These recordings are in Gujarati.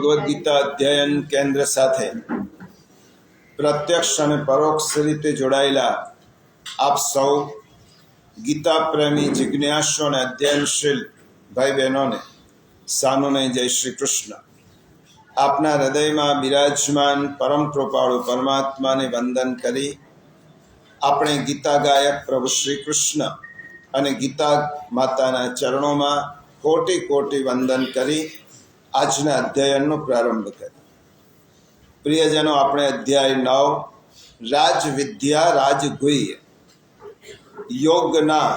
ભગવદ્ ગીતા અધ્યયન કેન્દ્ર સાથે પ્રત્યક્ષ અને પરોક્ષ રીતે જોડાયેલા આપ સૌ ગીતા પ્રેમી જિજ્ઞાસુ અને અધ્યયનશીલ ભાઈ બહેનોને સાનુને જય શ્રી કૃષ્ણ. આપના હૃદયમાં બિરાજમાન પરમ કૃપાળુ પરમાત્માને વંદન કરી આપણે ગીતા ગાયક પ્રભુ શ્રી કૃષ્ણ અને ગીતા માતાના ચરણોમાં કોટી કોટી વંદન કરી આજના અધ્યયનનો પ્રારંભ કર્યો. પ્રિયજનો, આપણે અધ્યાય 9 રાજવિદ્યા રાજગુહ્ય યોગના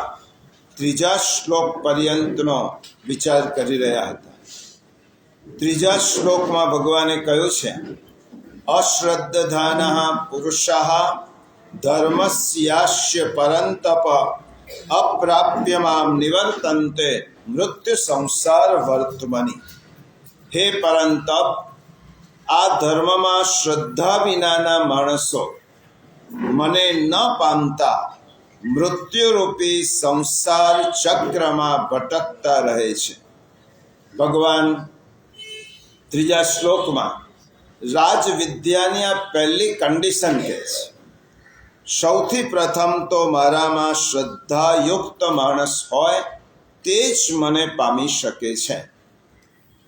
3જા શ્લોક પર્યંતનો વિચાર કરી રહ્યા હતા. 3જા શ્લોકમાં ભગવાને કહ્યું છે, અશ્રદ્ધાનઃ પુરુષઃ ધર્મસ્યાસ્ય પરંતપ અપ્રાપ્ય મામ નિવર્તન્તે મૃત્યુ સંસાર વર્તમની. હે પરંતપ, આ ધર્મમાં શ્રદ્ધા વિનાના માણસો મને ન પામતા મૃત્યુરૂપી સંસાર ચક્રમાં ભટકતા રહે છે. ભગવાન 3જા શ્લોકમાં રાજવિદ્યાની આ પહેલી કન્ડિશન કહે છે. સૌથી પ્રથમ તો મારામાં શ્રદ્ધાયુક્ત માણસ હોય તે જ મને પામી શકે છે,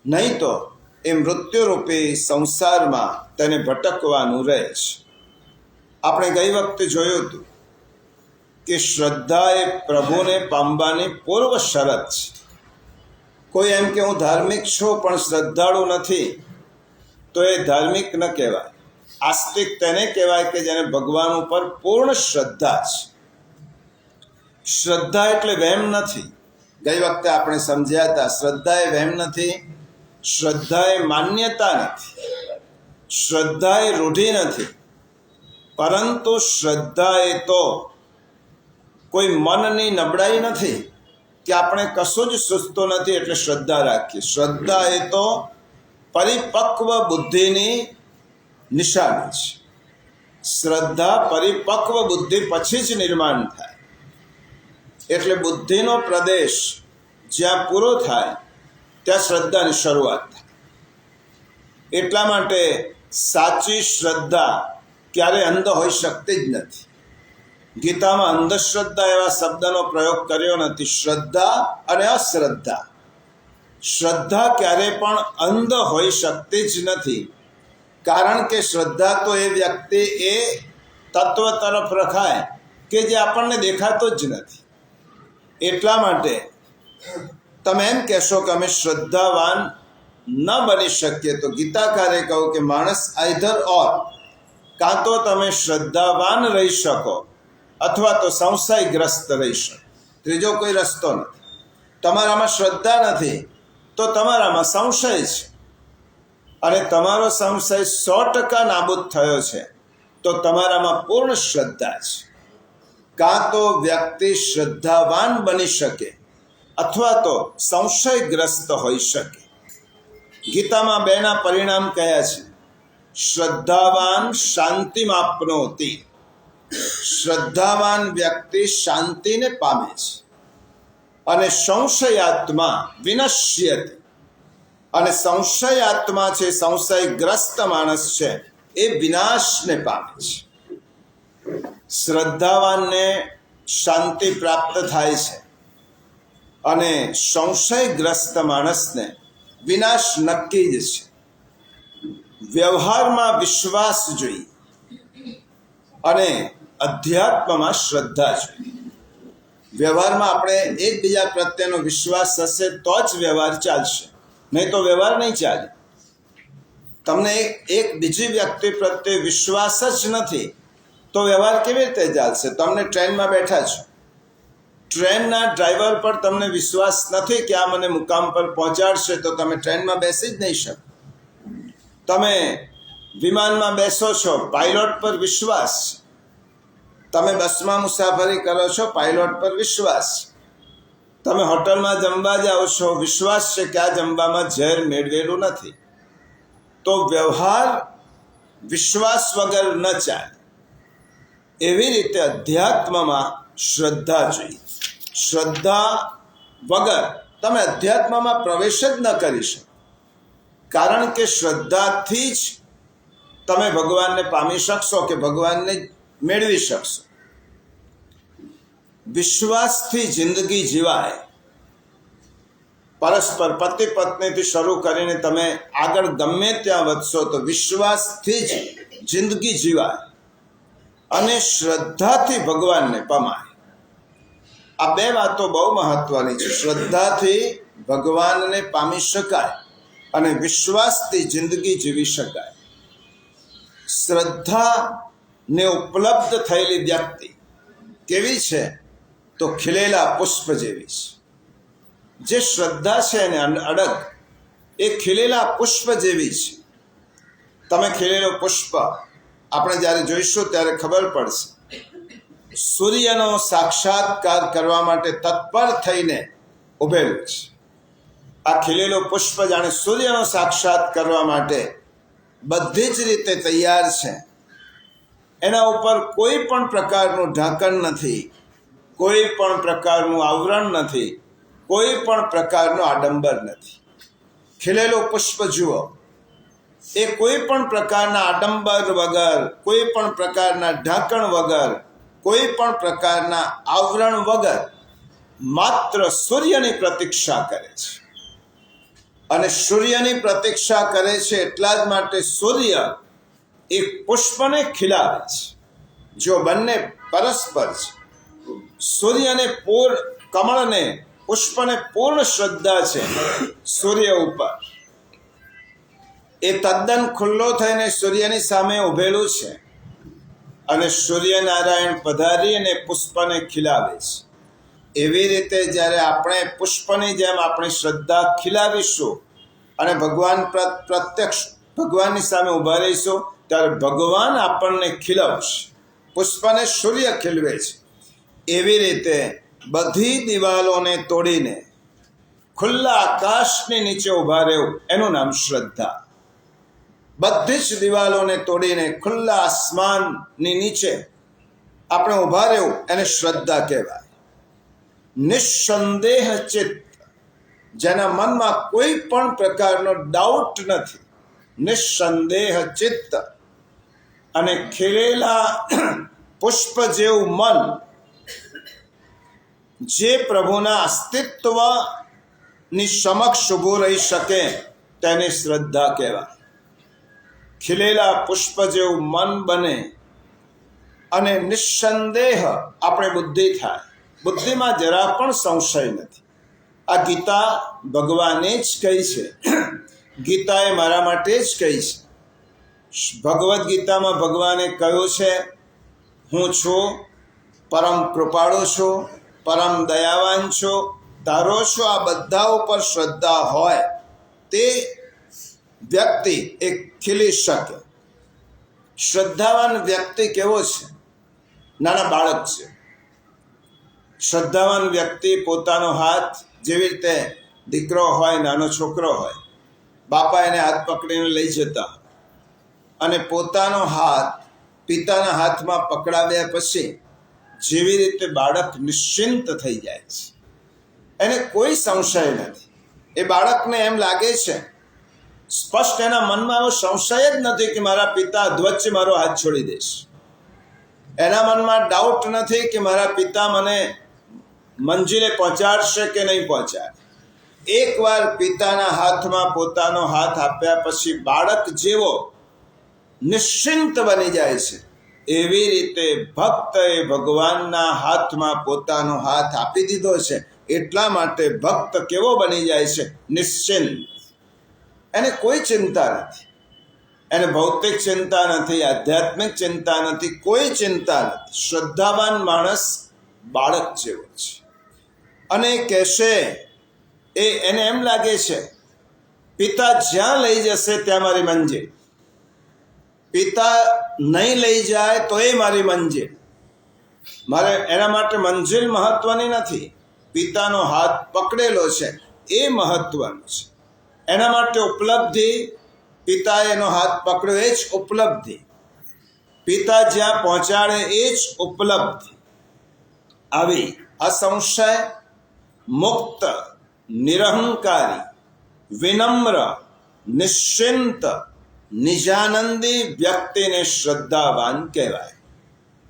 નહીં તો એ મૃત્યુરૂપી સંસારમાં તેને ભટકવાનું રહે છે. આપણે ગઈ વખતે જોયું હતું કે શ્રદ્ધા એ પ્રભુને પામવાની પૂર્વ શરત છે. કોઈ એમ કે હું ધાર્મિક છું પણ શ્રદ્ધાળુ નથી, તો એ ધાર્મિક ન કહેવાય. આસ્તિક તેને કહેવાય કે જેને ભગવાન ઉપર પૂર્ણ શ્રદ્ધા છે. શ્રદ્ધા એટલે વહેમ નથી. ગઈ વખતે આપણે સમજ્યા હતા, શ્રદ્ધા એ વહેમ નથી, શ્રદ્ધા એ માન્યતા નથી, શ્રદ્ધા એ રૂઢિ નથી, પરંતુ શ્રદ્ધા એ તો કોઈ મનની નબળાઈ નથી કે આપણે કશું જ સૂઝતો નથી એટલે શ્રદ્ધા રાખીએ. શ્રદ્ધા એ તો પરિપક્વ બુદ્ધિની નિશાની છે. શ્રદ્ધા પરિપક્વ બુદ્ધિ પછી જ નિર્માણ થાય. એટલે બુદ્ધિનો પ્રદેશ જ્યાં પૂરો થાય ત્યાં શ્રદ્ધાની શરૂઆત થાય. એટલા માટે સાચી શ્રદ્ધા ક્યારે અંધ હોઈ શકતી જ નથી. ગીતામાં અંધશ્રદ્ધા એવા શબ્દનો પ્રયોગ કર્યો નથી. શ્રદ્ધા અને અશ્રદ્ધા. શ્રદ્ધા ક્યારે પણ અંધ હોઈ શકતી જ નથી, કારણ કે શ્રદ્ધા તો એ વ્યક્તિ એ તત્વ તરફ રખાય કે જે આપણને દેખાતો જ નથી. એટલા માટે તમે એમ કહેશો કે અમે શ્રદ્ધાવાન ન બની શકીએ, તો ગીતાકારે કહ્યું કે માણસ આઈધર ઓર, કાં તો તમે શ્રદ્ધાવાન રહી શકો અથવા તો સંશયગ્રસ્ત રહી શકો. ત્રીજો કોઈ રસ્તો નથી. તમારામાં શ્રદ્ધા નથી તો તમારામાં સંશય છે, અને તમારો સંશય 100% નાબૂદ થયો છે તો તમારામાં પૂર્ણ શ્રદ્ધા છે. કાં તો વ્યક્તિ શ્રદ્ધાવાન બની શકે અથવા તો સંશયગ્રસ્ત હોઈ શકે. ગીતામાં 2ના પરિણામ કયા છે? શ્રદ્ધાવાન શાંતિમાપ્નોતિ. શ્રદ્ધાવાન વ્યક્તિ શાંતિને પામે છે, અને સંશયાત્મા વિનશ્યતિ. અને સંશયાત્મા છે, સંશયગ્રસ્ત માણસ છે, એ વિનાશને પામે છે. શ્રદ્ધાવાનને શાંતિ પ્રાપ્ત થાય છે અને સંશયગ્રસ્ત માણસને વિનાશ નક્કી જ છે. વ્યવહારમાં વિશ્વાસ જોઈએ અને અધ્યાત્મમાં શ્રદ્ધા જોઈએ. વ્યવહારમાં આપણે એકબીજા પ્રત્યેનો વિશ્વાસ હશે તો જ વ્યવહાર ચાલશે, નહીં તો વ્યવહાર નહીં ચાલે. તમને એક બીજી વ્યક્તિ પ્રત્યે વિશ્વાસ જ નથી તો વ્યવહાર કેવી રીતે ચાલશે? તમને ટ્રેનમાં બેઠા છો, ટ્રેનના ડ્રાઈવર પર તમને વિશ્વાસ નથી કે આ મને મુકામ પર પહોંચાડશે, તો તમે ટ્રેનમાં બેસી જ નહીં શકો. તમે વિમાનમાં બેસો છો, પાયલોટ પર વિશ્વાસ. તમે બસમાં મુસાફરી કરો છો, પાયલોટ પર વિશ્વાસ. તમે હોટલમાં જમવા જાઓ છો, વિશ્વાસ છે કે આ જમવામાં ઝેર મેળવેલું નથી. તો વ્યવહાર વિશ્વાસ વગર ન ચાલે. એવી રીતે અધ્યાત્મમાં શ્રદ્ધા જોઈએ. શ્રદ્ધા વગર તમે અધ્યાત્મમાં પ્રવેશ જ ન કરી શકો. કારણ કે શ્રદ્ધાથી જ તમે ભગવાનને પામી શકશો કે ભગવાનને મેળવી શકશો. વિશ્વાસથી જિંદગી જીવાય. પરસ્પર પતિ પત્નીથી શરૂ કરીને તમે આગળ ગમે ત્યાં વધશો તો વિશ્વાસથી જ જિંદગી જીવાય અને શ્રદ્ધાથી ભગવાનને પમાય. આ બે વાતો બહુ મહત્વની છે. શ્રદ્ધાથી ભગવાનને પામી શકાય અને વિશ્વાસથી જિંદગી જીવી શકાય. શ્રદ્ધાને ઉપલબ્ધ થયેલી વ્યક્તિ કેવી છે? તો ખીલેલા પુષ્પ જેવી છે. જે શ્રદ્ધા છે એને અડગ એ ખીલેલા પુષ્પ જેવી છે. તમે ખીલેલો પુષ્પ આપણે જ્યારે જોઈશું ત્યારે ખબર પડશે. સૂર્યનો સાક્ષાત્કાર કરવા માટે તત્પર થઈને ઉભેલું છે. આ ખીલેલો પુષ્પ જાણે સૂર્યનો સાક્ષાત કરવા માટે બધી જ રીતે તૈયાર છે. એના ઉપર કોઈ પણ પ્રકારનું ઢાંકણ નથી, કોઈ પણ પ્રકારનું આવરણ નથી, કોઈ પણ પ્રકારનો આડંબર નથી. ખીલેલો પુષ્પ જુઓ, એ કોઈ પણ પ્રકારના આડંબર વગર, કોઈ પણ પ્રકારના ઢાંકણ વગર, કોઈ પણ પ્રકારના આવરણ વગર માત્ર સૂર્યની પ્રતીક્ષા કરે છે. અને સૂર્યની પ્રતીક્ષા કરે છે એટલા જ માટે સૂર્ય એ પુષ્પને ખીલાવે છે. જો બંને પરસ્પર છે. સૂર્યને કમળને પુષ્પને પૂર્ણ શ્રદ્ધા છે સૂર્ય ઉપર. એ તદ્દન ખુલ્લો થઈને સૂર્યની સામે ઉભેલું છે અને સૂર્યનારાયણ પધારી અને પુષ્પને ખીલાવે છે. એવી રીતે જ્યારે આપણે પુષ્પની જેમ આપણી શ્રદ્ધા ખીલાવીશું અને ભગવાન પ્રત્યક્ષ ભગવાનની સામે ઊભા રહીશું ત્યારે ભગવાન આપણને ખીલવશે. પુષ્પને સૂર્ય ખીલવે છે. એવી રીતે બધી દિવાલોને તોડીને ખુલ્લા આકાશની નીચે ઊભા રહેવું એનું નામ શ્રદ્ધા. બધી જ દિવાલોને તોડીને ખુલ્લા આસમાનની નીચે આપણે ઊભા રહેવું એને શ્રદ્ધા કહેવાય. નિસ્સંદેહ ચિત્ત, જેના મનમાં કોઈ પણ પ્રકારનો ડાઉટ નથી, નિસ્સંદેહ ચિત્ત અને ખીલેલા પુષ્પ જેવું મન, જે પ્રભુના અસ્તિત્વની સમક્ષ ઊભું રહી શકે તેને શ્રદ્ધા કહેવાય. ખીલેલા પુષ્પ જેવું મન બને અને નિસ્સંદેહ આપણે બુદ્ધિ થાય. બુદ્ધિમાં જરા પણ સંશય નથી. આ ગીતા ભગવાને જ કહી છે. ગીતાએ મારા માટે જ કહી છે. ભગવદ્ ગીતામાં ભગવાને કહ્યું છે, હું છું, પરમ કૃપાળુ છું, પરમ દયાવાન છું, તારો છું. આ બધા ઉપર શ્રદ્ધા હોય તે વ્યક્તિ એ ખીલી શકે. શ્રદ્ધાવાન વ્યક્તિ કેવો છે? નાના બાળક છે. શ્રદ્ધાવાન વ્યક્તિ પોતાનો હાથ, જેવી રીતે દીકરો હોય, નાનો છોકરો હોય, બાપા એને હાથ પકડીને લઈ જતા અને પોતાનો હાથ પિતાના હાથમાં પકડાવ્યા પછી જેવી રીતે બાળક નિશ્ચિંત થઈ જાય છે, એને કોઈ સંશય નથી. એ બાળકને એમ લાગે છે, સ્પષ્ટ એના મનમાં એવો સંશય જ નથી કે મારા પિતા અધવચ્ચે મારો હાથ છોડી દેશે. એના મનમાં ડાઉટ નથી કે મારા પિતા મને મંજિલે પહોંચાડશે કે નહીં પહોંચાડે. એકવાર પિતાના હાથમાં પોતાનો હાથ આપ્યા પછી બાળક જેવો નિશ્ચિંત બની જાય છે, એવી રીતે ભક્તએ ભગવાનના હાથમાં પોતાનો હાથ આપી દીધો છે. એટલા માટે ભક્ત કેવો બની જાય છે? નિશ્ચિંત. એને કોઈ ચિંતા નથી. એને ભૌતિક ચિંતા નથી, આધ્યાત્મિક ચિંતા નથી, કોઈ ચિંતા નથી. શ્રદ્ધાવાન માણસ બાળક જેવો છે. અને કહેશે, એને એમ લાગે છે પિતા જ્યાં લઈ જશે ત્યાં મારી મંજિલ. પિતા નહીં લઈ જાય તો એ મારી મંજિલ. મારે એના માટે મંજિલ મહત્વની નથી, પિતાનો હાથ પકડેલો છે એ મહત્વનું છે. એના માટે ઉપલબ્ધિ, પિતાએ એનો હાથ પકડ્યો એ જ ઉપલબ્ધિ. પિતા જ્યાં પહોંચાડે એ જ ઉપલબ્ધિ. આવી અસંશય, મુક્ત, નિરહંકારી, વિનમ્ર, નિશ્ચિંત નિજાનંદી વ્યક્તિને શ્રદ્ધાવાન કહેવાય.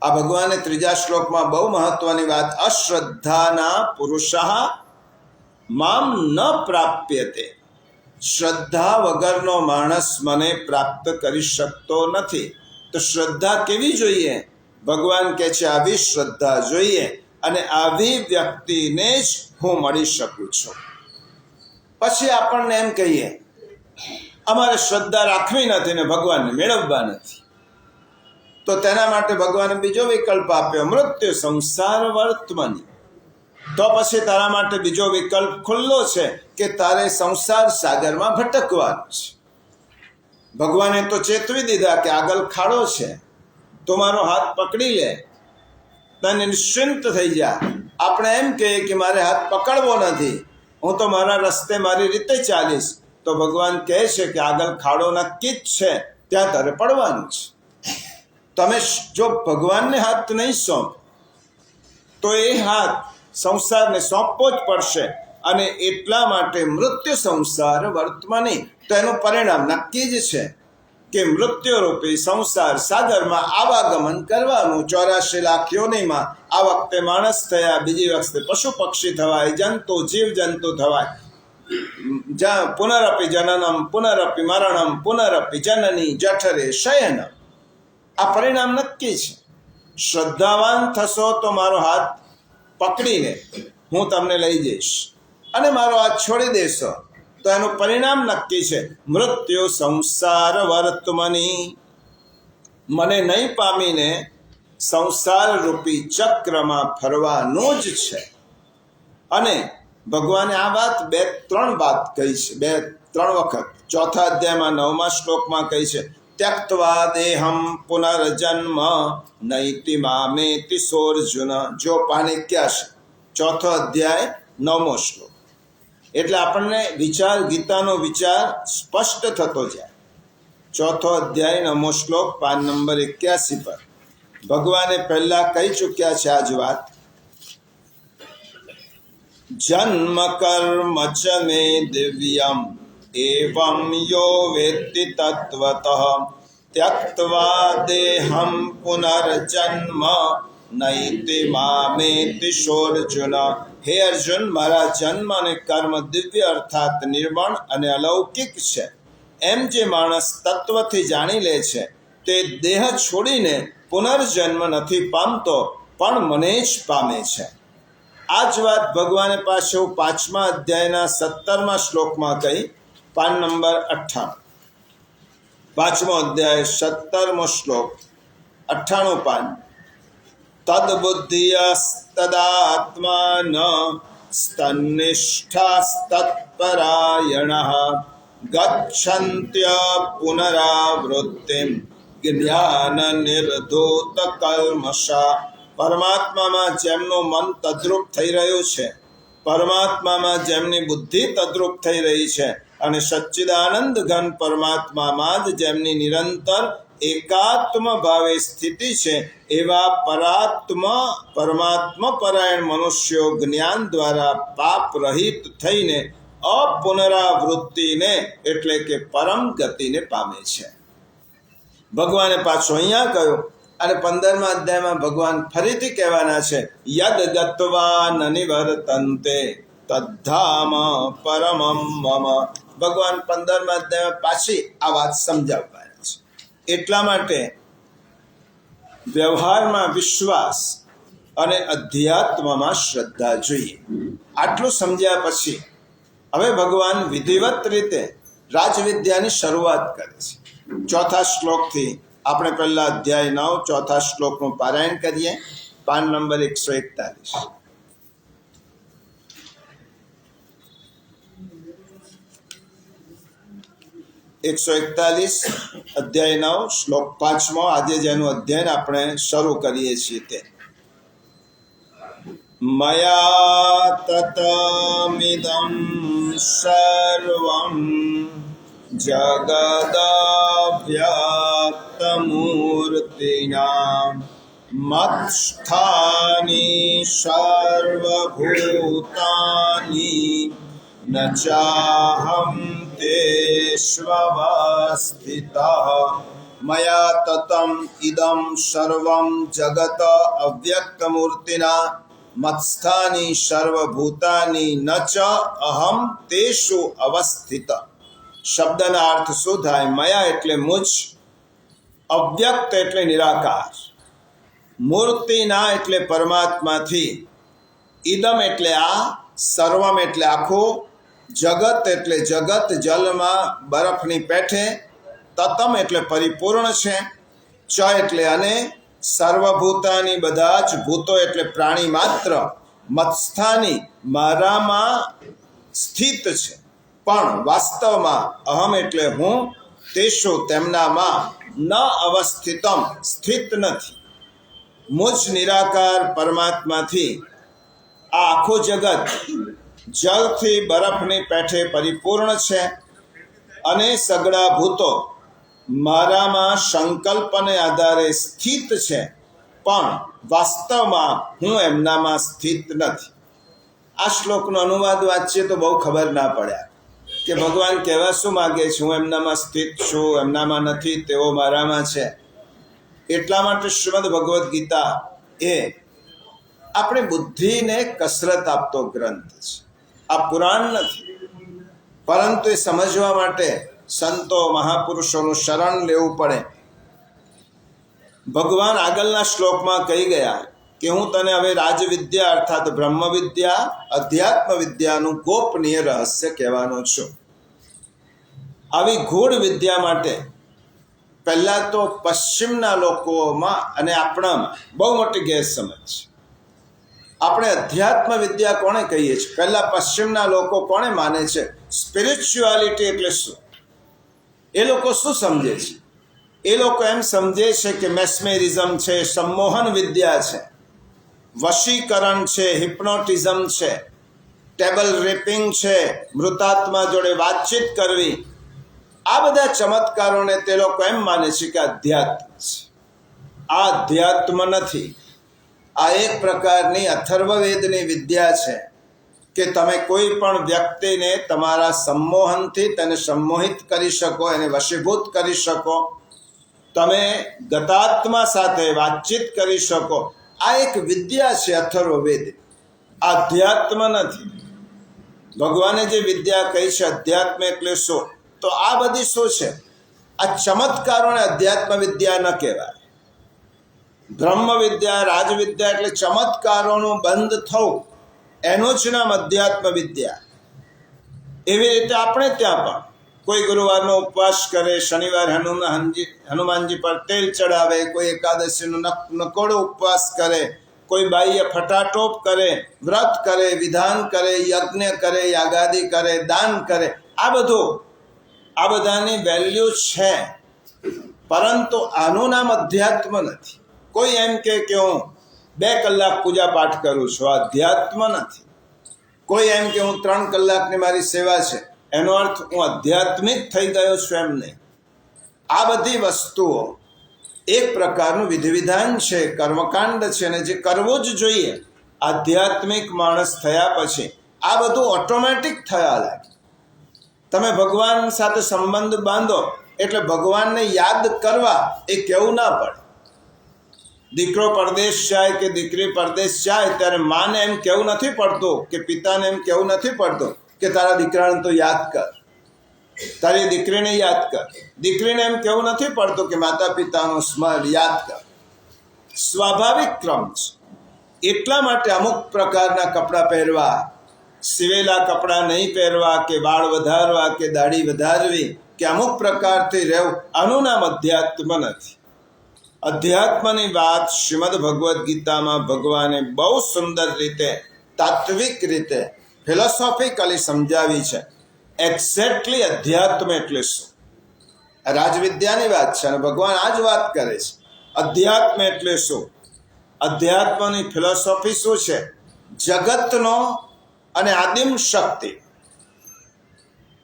આ ભગવાને ત્રીજા શ્લોકમાં બહુ મહત્વની વાત, અશ્રદ્ધાના પુરુષા મામ ન પ્રાપ્યતે. શ્રદ્ધા વગરનો માણસ મને પ્રાપ્ત કરી શકતો નથી. તો શ્રદ્ધા કેવી જોઈએ? ભગવાન કહે છે આવી શ્રદ્ધા જોઈએ, અને આવી વ્યક્તિને જ હું મળી શકું છું. પછી આપણને એમ કહીએ અમારે શ્રદ્ધા રાખવી નથી ને ભગવાનને મેળવવા નથી, તો તેના માટે ભગવાને બીજો વિકલ્પ આપ્યો, મૃત્યુ સંસાર વર્તમાની. તો પછી તારા માટે બીજો વિકલ્પ ખુલ્લો છે કે તારે સંસાર સાગરમાં ભટકવાનું છે. ભગવાને તો ચેતવી દીધા કે આગળ ખાડો છે, તો મારો હાથ પકડી લે, તને નિશ્ચિંત થઈ જા. આપણે એમ કહીએ કે મારે હાથ પકડવો નથી, હું તો મારા રસ્તે મારી રીતે ચાલીશ. તો ભગવાન કહે છે કે આગળ ખાડો નક્કી જ છે, ત્યાં તારે પડવાનું છે. તમે જો ભગવાનને હાથ નહીં સોંપ તો એ હાથ સંસારને સોંપવો જ પડશે. અને એટલા માટે મૃત્યુ સંસાર વર્તમાની, તો એનું પરિણામ નક્કી જ છે કે મૃત્યુરૂપી સંસાર સાગરમાં આવાગમન કરવાનું. 84 લાખ યોનિમાં આ વખતે માણસ થયા, બીજી વખતે પશુ પક્ષી થવાય, જંતુ જીવ જંતુ થવાય. પુનરપી જનનમ પુનરપી મરણમ પુનરપી જનની જઠરે શયનમ. આ પરિણામ નક્કી છે. શ્રદ્ધાવાન થશો તો મારો હાથ પકડીને હું તમને લઈ જઈશ, અને મારો હાથ છોડી દેશો તો એનું પરિણામ નક્કી છે, મૃત્યુ સંસાર વર્તમાની. મને નહીં પામીને સંસાર રૂપી ચક્રમાં ફરવાનું જ છે. અને ભગવાને આ વાત 2-3 વાત કહી છે, 2-3 વખત. ચોથા અધ્યાયમાં 9મા શ્લોકમાં કહી છે, ત્યક્ત્વા દેહમ પુનર્જન્મ નૈતિ મામેતિ સોર્જુન. જો પાણી ક્યાં છે? ચોથો અધ્યાય 9મો શ્લોક. એટલે આપણને વિચાર, ગીતાનો વિચાર સ્પષ્ટ થતો જાય. ચોથો અધ્યાય 9મો શ્લોક, પાન નંબર 81 પર ભગવાને પહેલા કહી ચૂક્યા છે આ જ વાત. જન્મ કર્મ ચ મે દિવ્યમ એવં યો વેત્તિ તત્વતઃ ત્યક્ત્વા દેહં પુનર્જન્મ નૈતિ મામેતિ સોર્જુન. હે અર્જુન, મારા જન્મ અને કર્મ દિવ્ય અર્થાત નિર્મળ અને અલૌકિક છે. એમ જે માણસ તત્વથી જાણી લે છે તે દેહ છોડીને પુનર્જન્મ નથી પામતો, પણ મને જ પામે છે. આ જ વાત ભગવાને પાછું 5મા અધ્યાયના 17મા શ્લોકમાં કહી, પાન નંબર 98. 5મો અધ્યાય 17મો શ્લોક, 98 પાન. તદ્બુદ્ધિયસ્તદાત્માન સ્તન્નિષ્ઠાસ્તત્પરાયણઃ ગચ્છન્ત્ય પુનરાવૃત્તિમ જ્ઞાન નિર્ધૂત કલ્મષા. પરમાત્મામાં જેમનું મન તદ્રુપ થઈ રહ્યું છે, પરમાત્મામાં જેમની બુદ્ધિ તદ્રુપ થઈ રહી છે, અને સચ્ચિદાનંદ ઘન પરમાત્મામાં જ જેમની નિરંતર એકાત્મ ભાવે સ્થિતિ છે, એવા પરમાત્મા પરાયણ મનુષ્યો જ્ઞાન દ્વારા પાપ રહિત થઈને અપુનરાવૃત્તિને એટલે કે પરમ ગતિને પામે છે. ભગવાને પાછું અહીંયા કહ્યું, અને 15મા અધ્યાયમાં ભગવાન ફરીથી કહેવાના છે, યદ ગત્વા ન નિવર્તન્તે તદ્ધામ પરમમ મમ. ભગવાન 15મા અધ્યાયમાં પાછી આ વાત સમજાવવાના છે. એટલા માટે વ્યવહારમાં વિશ્વાસ અને અધ્યાત્મમાં શ્રદ્ધા જોઈએ. આટલું સમજ્યા પછી હવે ભગવાન વિધિવત રીતે રાજવિદ્યાની શરૂઆત કરે છે. ચોથા શ્લોકથી આપણે પહેલા અધ્યાય 9 ચોથા શ્લોકનું પારાયણ કરીએ. PAN number 141. અધ્યાય 9 શ્લોક 5મો. આજે જેનું અધ્યયન આપણે શરૂ કરીએ છીએ તે મયા તતમિદં સર્વં જગદાવ્યક્તમૂર્તિના મત્સ્થાની સર્વભૂતાની ન ચાહં ભૂતેષ્વસ્થિતઃ મયા તતમ ઇદમ સર્વં જગત અવ્યક્તમૂર્તિના મત્સ્થાની સર્વભૂતાની ન ચ અહમ તેષુ અવસ્થિત. શબ્દના અર્થ શું થાય? મયા એટલે મુજ, અવ્યક્ત એટલે નિરાકાર, મૂર્તિના એટલે પરમાત્માથી, ઇદમ એટલે આ, સર્વમ એટલે આખું, જગત એટલે જગત જલમાં બરફની પેઠે, તતમ એટલે પરિપૂર્ણ છે, ચ એટલે અને, સર્વભૂતાની બધા જ ભૂતો એટલે પ્રાણી માત્ર, મત્સ્થાની મારામાં સ્થિત છે, પણ વાસ્તવમાં અહમ એટલે હું, તેષુ તેમનામાં ન અવસ્થિતમ સ્થિત નથી. મુજ નિરાકાર પરમાત્માથી આ આખું જગત જલથી બરફની પેઠે પરિપૂર્ણ છે અને સગળા ભૂતો મારામાં સંકલ્પને આધારે સ્થિત છે, પણ વાસ્તવમાં હું એમનામાં સ્થિત નથી. આ શ્લોકનો અનુવાદ વાંચીએ તો બહુ ખબર ના પડ્યા કે ભગવાન કહેવા શું માગે છે. હું એમનામાં સ્થિત છું, એમનામાં નથી, તેઓ મારામાં છે. એટલા માટે શ્રીમદ ભગવદ્ ગીતા એ આપણી બુદ્ધિને કસરત આપતો ગ્રંથ છે. આ પુરાણ નથી, પરંતુ એ સમજવા માટે સંતો મહાપુરુષોનું શરણ લેવું પડે. ભગવાન આગળના શ્લોકમાં કહી ગયા કે હું તને હવે રાજવિદ્યા અર્થાત બ્રહ્મ વિદ્યા, અધ્યાત્મ વિદ્યાનું ગોપનીય રહસ્ય કહેવાનો છું. આવી ગૂઢ વિદ્યા માટે પહેલાં તો પશ્ચિમના લોકોમાં અને આપણામાં બહુ મોટી ગેરસમજ છે. આપણે અધ્યાત્મ વિદ્યા કોણે કહીએ છીએ? પહેલાં પશ્ચિમના લોકો કોણે માને છે? સ્પિરિચ્યુઆલિટી એટલે શું? એ લોકો શું સમજે છે? એ લોકો એમ સમજે છે કે મેસ્મેરિઝમ છે, સંમોહન વિદ્યા છે, વશીકરણ છે, હિપ્નોટિઝમ છે, ટેબલ રેપિંગ છે, મૃતાત્મા જોડે વાતચીત કરવી, આ બધા ચમત્કારોને તે લોકો એમ માને છે કે અધ્યાત્મ છે. આ અધ્યાત્મ નથી. આ એક પ્રકારની અથર્વવેદની વિદ્યા છે કે તમે કોઈ પણ વ્યક્તિને તમારા સંમોહનથી તેને સંમોહિત કરી શકો, એને વશીભૂત કરી શકો, તમે ગતાત્મા સાથે વાતચીત કરી શકો. આ એક વિદ્યા છે અથર્વવેદ, અધ્યાત્મ નથી. ભગવાને જે વિદ્યા કહી છે અધ્યાત્મ એટલે શું? તો આ બધી શું છે? આ ચમત્કારોને અધ્યાત્મ વિદ્યા ન કહેવાય. બ્રહ્મ વિદ્યા, રાજવિદ્યા એટલે ચમત્કારોનું બંધ થવું, એનું જ નામ અધ્યાત્મ વિદ્યા. એવી રીતે આપણે ત્યાં પણ કોઈ ગુરુવારનો ઉપવાસ કરે, શનિવાર હનુમાનજી પર તેલ ચડાવે, કોઈ એકાદશીનો નકોડો ઉપવાસ કરે, કોઈ બાઈએ ફટાટોપ કરે, વ્રત કરે, વિધાન કરે, યજ્ઞ કરે, યાગાદિ કરે, દાન કરે, આ બધાની વેલ્યુ છે, પરંતુ આનું નામ અધ્યાત્મ નથી. કોઈ એમ કે હું 2 કલાક પૂજા પાઠ કરું છું, અધ્યાત્મ નથી. કોઈ એમ કે હું 3 કલાકની મારી સેવા છે, એનો અર્થ હું આધ્યાત્મિક થઈ ગયો છું, એમ નહીં. આ બધી વસ્તુઓ એક પ્રકારનું વિધિવિધાન છે, કર્મકાંડ છે, અને જે કરવું જ જોઈએ. આધ્યાત્મિક માણસ થયા પછી આ બધું ઓટોમેટિક થયા લાગે. તમે ભગવાન સાથે સંબંધ બાંધો એટલે ભગવાનને યાદ કરવા એ કહેવું ના પડે. દીકરો પરદેશ જાય કે દીકરી પરદેશ જાય ત્યારે માને એમ કહેવું નથી પડતું, કે પિતાને એમ કહેવું નથી પડતું કે તારા દીકરાને તો યાદ કર, તારી દીકરીને યાદ કર. દીકરીને એમ કહેવું નથી પડતું કે માતા પિતાનું સ્મરણ યાદ કર. સ્વાભાવિક ક્રમ છે. એટલા માટે અમુક પ્રકારના કપડાં પહેરવા, સિવેલા કપડાં નહીં પહેરવા, કે વાળ વધારવા, કે દાઢી વધારવી, કે અમુક પ્રકારથી રહેવું, આનું નામ અધ્યાત્મ નથી. અધ્યાત્મની વાત શ્રીમદ ભગવદ્ ગીતામાં ભગવાને બહુ સુંદર રીતે, તાત્વિક રીતે, ફિલોસોફિકલી સમજાવી છે. એક્ઝેક્ટલી અધ્યાત્મ એટલે શું? રાજવિદ્યાની વાત છે અને ભગવાન આ જ વાત કરે છે. અધ્યાત્મ એટલે શું? અધ્યાત્મની ફિલોસોફી શું છે? જગતનો અને આદિમ શક્તિ.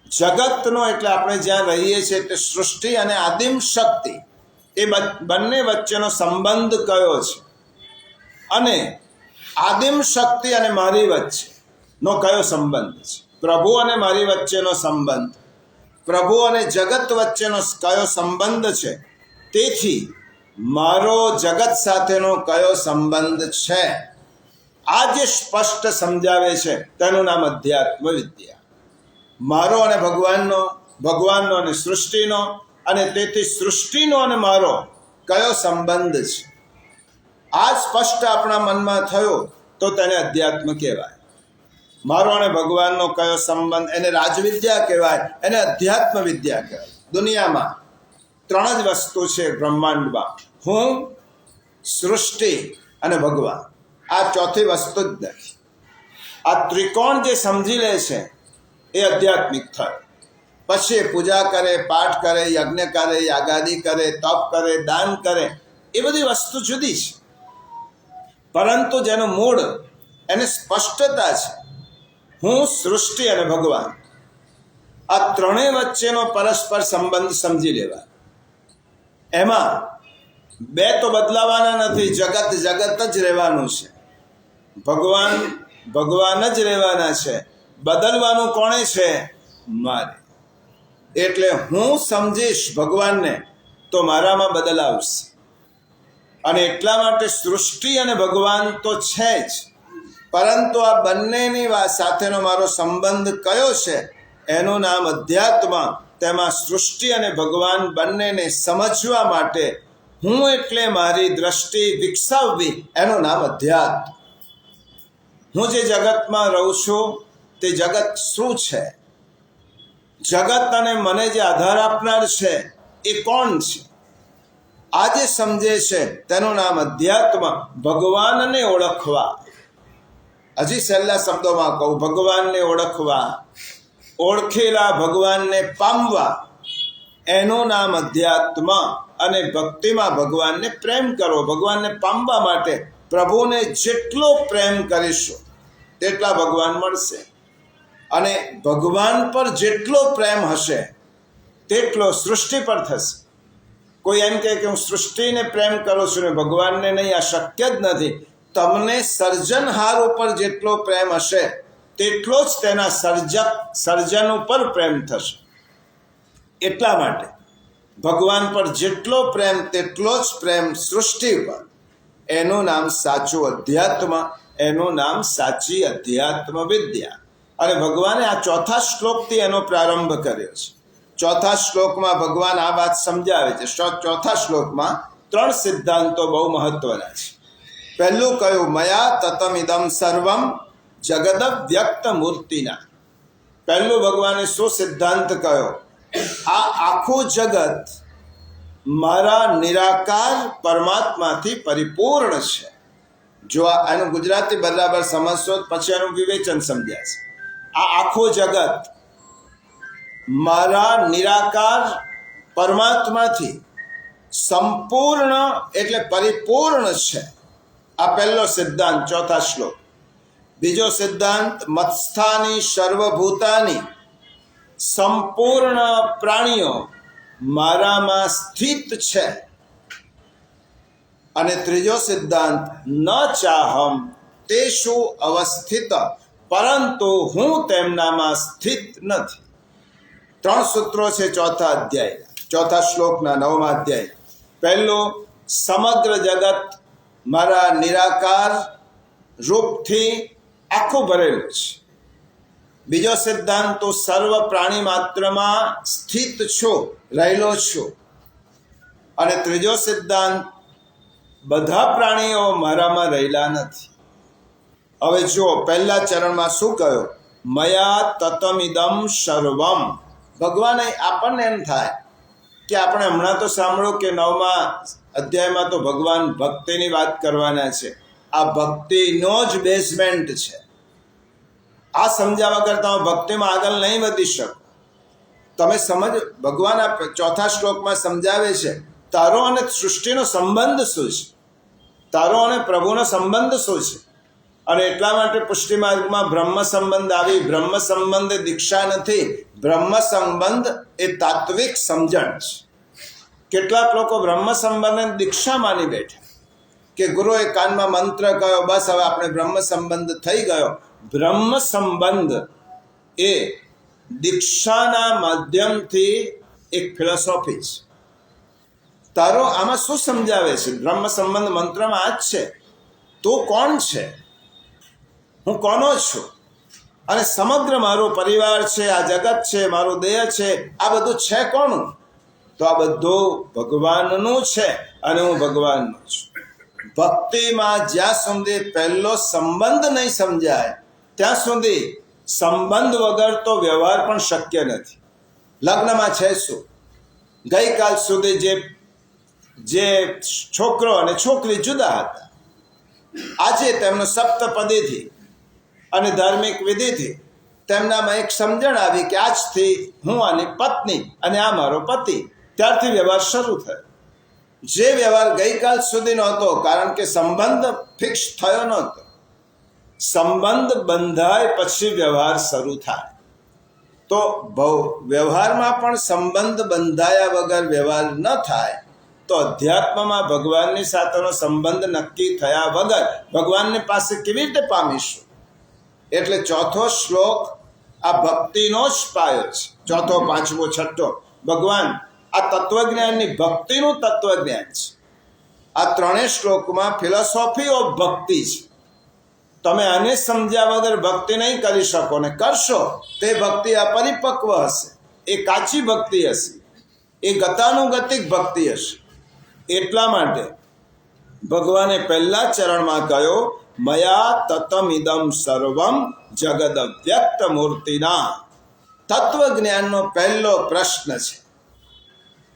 જગતનો એટલે આપણે જ્યાં રહીએ છીએ એટલે સૃષ્ટિ, અને આદિમ શક્તિ, એ બંને વચ્ચેનો સંબંધ કયો છે? અને આદિમ શક્તિ અને મારી વચ્ચેનો કયો સંબંધ છે? પ્રભુ અને મારી વચ્ચેનો સંબંધ પ્રભુ અને જગત વચ્ચેનો કયો સંબંધ છે, તેથી મારો જગત સાથેનો કયો સંબંધ છે, આ જે સ્પષ્ટ સમજાવે છે તેનું નામ અધ્યાત્મ વિદ્યા. મારો અને ભગવાનનો અને સૃષ્ટિનો, અને તેથી સૃષ્ટિનો અને મારો કયો સંબંધ છે, આ સ્પષ્ટ આપણા મનમાં થયો તો તેને અધ્યાત્મ કહેવાય. મારો અને ભગવાનનો કયો સંબંધ, એને રાજવિદ્યા કહેવાય, એને અધ્યાત્મ વિદ્યા કહેવાય. દુનિયામાં 3 જ વસ્તુ છે બ્રહ્માંડમાં: હું, સૃષ્ટિ અને ભગવાન. આ ચોથી વસ્તુ જ નથી. આ ત્રિકોણ જે સમજી લે છે એ આધ્યાત્મિક થયો. પછી એ પૂજા કરે, પાઠ કરે, યજ્ઞ કરે, યાગાદી કરે, તપ કરે, દાન કરે, એ બધી વસ્તુ જુદી છે. પરંતુ જેનું મૂળ, એને સ્પષ્ટતા છે, હું, સૃષ્ટિ અને ભગવાન. આ ત્રણેય વચ્ચેનો પરસ્પર સંબંધ સમજી લેવા. એમાં 2 તો બદલાવાના નથી. જગત જગત જ રહેવાનું છે, ભગવાન ભગવાન જ રહેવાના છે. બદલવાનું કોણે છે? મારે. એટલે હું સમજીશ ભગવાનને તો મારામાં બદલ આવશે. અને એટલા માટે સૃષ્ટિ અને ભગવાન તો છે જ, પરંતુ આ બંનેની સાથેનો મારો સંબંધ કયો છે, એનું નામ અધ્યાત્મ. તેમાં સૃષ્ટિ અને ભગવાન બંનેને સમજવા માટે હું એટલે મારી દ્રષ્ટિ વિકસાવવી, એનું નામ અધ્યાત્મ. હું જે જગતમાં રહું છું તે જગત શું છે? જગત અને મને જે આધાર આપનાર છે એ કોણ છે? આ જે સમજે છે તેનું નામ અધ્યાત્મ. ભગવાનને ઓળખવા, હજી છેલ્લા શબ્દોમાં કહું, ભગવાનને ઓળખવા, ઓળખેલા ભગવાનને પામવા, એનું નામ અધ્યાત્મ. અને ભક્તિમાં ભગવાનને પ્રેમ કરવો. ભગવાનને પામવા માટે પ્રભુને જેટલો પ્રેમ કરીશું તેટલા ભગવાન મળશે. અને ભગવાન પર જેટલો પ્રેમ હશે તેટલો સૃષ્ટિ પર થશે. કોઈ એમ કહે કે હું સૃષ્ટિને પ્રેમ કરું છું ને ભગવાનને નહીં, આ શક્ય જ નથી. તમને સર્જનહાર ઉપર જેટલો પ્રેમ હશે તેટલો જ તેના સર્જન ઉપર પ્રેમ થશે. એટલા માટે ભગવાન પર જેટલો પ્રેમ તેટલો જ પ્રેમ સૃષ્ટિ પર. એનું નામ સાચું અધ્યાત્મ, એનું નામ સાચી અધ્યાત્મ વિદ્યા. અને ભગવાને આ 4થા શ્લોકથી એનો પ્રારંભ કર્યો છે. 4થા શ્લોકમાં ભગવાન આ વાત સમજાવે છે. 4થા શ્લોકમાં 3 સિદ્ધાંતો બહુ મહત્વના છે. પહેલું કયું? મયા તતમિદમ સર્વમ જગદ વ્યક્ત મૂર્તિના. પહેલું ભગવાને શું સિદ્ધાંત કયો? આ આખું જગત મારા નિરાકાર પરમાત્માથી પરિપૂર્ણ છે. જો આનું ગુજરાતી બરાબર સમજશો પછી એનું વિવેચન સમજાશે. આ આખું જગત મારા નિરાકાર પરમાત્માથી સંપૂર્ણ એટલે પરિપૂર્ણ છે. આ પહેલો સિદ્ધાંત 4થા શ્લોક. બીજો સિદ્ધાંત મત્સ્થાની સર્વભૂતાની, સંપૂર્ણ પ્રાણીઓ મારામાં સ્થિત છે. અને ત્રીજો સિદ્ધાંત ન ચાહમ તેષુ અવસ્થિત, પરંતુ હું તેમનામાં સ્થિત નથી. 3 સૂત્રો છે 4થા શ્લોકના 9મા અધ્યાય. પહેલું, સમગ્ર જગત મારા નિરાકાર રૂપથી આખું ભરેલું છે. બીજો સિદ્ધાંત, તો સર્વ પ્રાણી માત્રમાં સ્થિત છું, રહેલો છું. અને ત્રીજો સિદ્ધાંત, બધા પ્રાણીઓ મારામાં રહેલા નથી. હવે જુઓ, પહેલા ચરણમાં શું કહ્યું? મયા તતમિદમ સર્વમ. ભગવાને આપણને એમ થાય કે આપણે હમણાં તો સાંભળ્યું કે 9મા અધ્યાયમાં તો ભગવાન ભક્તિની વાત કરવાના છે. આ ભક્તિનો જ બેઝમેન્ટ છે. આ સમજાવવા કરતાં ભક્તિમાં આગળ નહીં વધી શકો. તમે સમજ, ભગવાન આ 4થા શ્લોકમાં સમજાવે છે તારો અને સૃષ્ટિનો સંબંધ શું છે, તારો અને પ્રભુનો સંબંધ શું છે. અને એટલા માટે પુષ્ટિ માર્ગમાં બ્રહ્મ સંબંધ આવી. બ્રહ્મ સંબંધ એ દીક્ષા નથી, બ્રહ્મ સંબંધ એ તાત્વિક સમજણ છે. કેટલાક લોકો બ્રહ્મ સંબંધને દીક્ષા માની બેઠા કે ગુરુએ કાનમાં મંત્ર કહ્યો, બસ હવે આપણે બ્રહ્મ સંબંધ થઈ ગયો. બ્રહ્મ સંબંધ એ દીક્ષાના માધ્યમથી એક ફિલોસોફી છે. તારો આમાં શું સમજાવે છે? બ્રહ્મ સંબંધ મંત્રમાં આ જ છે. તું કોણ છે? હું કોનો છું? અને સમગ્ર મારો પરિવાર છે, આ જગત છે, મારો દેહ છે, આ બધું છે કોનું? તો આ બધું ભગવાનનું છે અને હું ભગવાનનો છું. ભક્તિમાં જ્યાં સુધી પહેલો સંબંધ નહીં સમજાય ત્યાં સુધી સંબંધ વગર તો વ્યવહાર પણ શક્ય નથી. લગ્નમાં છે શું? ગઈકાલ સુધી જે છોકરો અને છોકરી જુદા હતા, આજે તેમનો સપ્તપદીથી અને ધાર્મિક વિધિથી તેમનામાં એક સમજણ આવી કે આજથી હું આની પત્ની અને આ મારો પતિ. ત્યારથી વ્યવહાર શરૂ થયો. જે વ્યવહાર ગઈકાલ સુધી નહોતો, કારણ કે સંબંધ ફિક્સ થયો નહોતો. સંબંધ બંધાય પછી વ્યવહાર શરૂ થાય. તો વ્યવહારમાં પણ સંબંધ બંધાયા વગર વ્યવહાર ન થાય તો અધ્યાત્મમાં ભગવાનની સાથેનો સંબંધ નક્કી થયા વગર ભગવાનની પાસે કેવી રીતે પામીશું? એટલે ચોથો શ્લોક આ ભક્તિનો જ પાયો છે. ચોથો, પાંચમો, છઠ્ઠો, ભગવાન આ તત્વજ્ઞાનની ભક્તિનું તત્વજ્ઞાન છે. આ ત્રણેય શ્લોકમાં ફિલોસોફી ઓફ ભક્તિ છે. તમે આને સમજ્યા વગર ભક્તિ નહીં કરી શકો, ને કરશો તે ભક્તિ અપરિપક્વ હશે, એ કાચી ભક્તિ હશે, એ ગતાનુગતિક ભક્તિ હશે. એટલા માટે ભગવાને પહેલા ચરણમાં કહ્યું, મયા તતમિદમ સર્વમ જગદ વ્યક્ત મૂર્તિના. તત્વજ્ઞાનનો પહેલો પ્રશ્ન છે.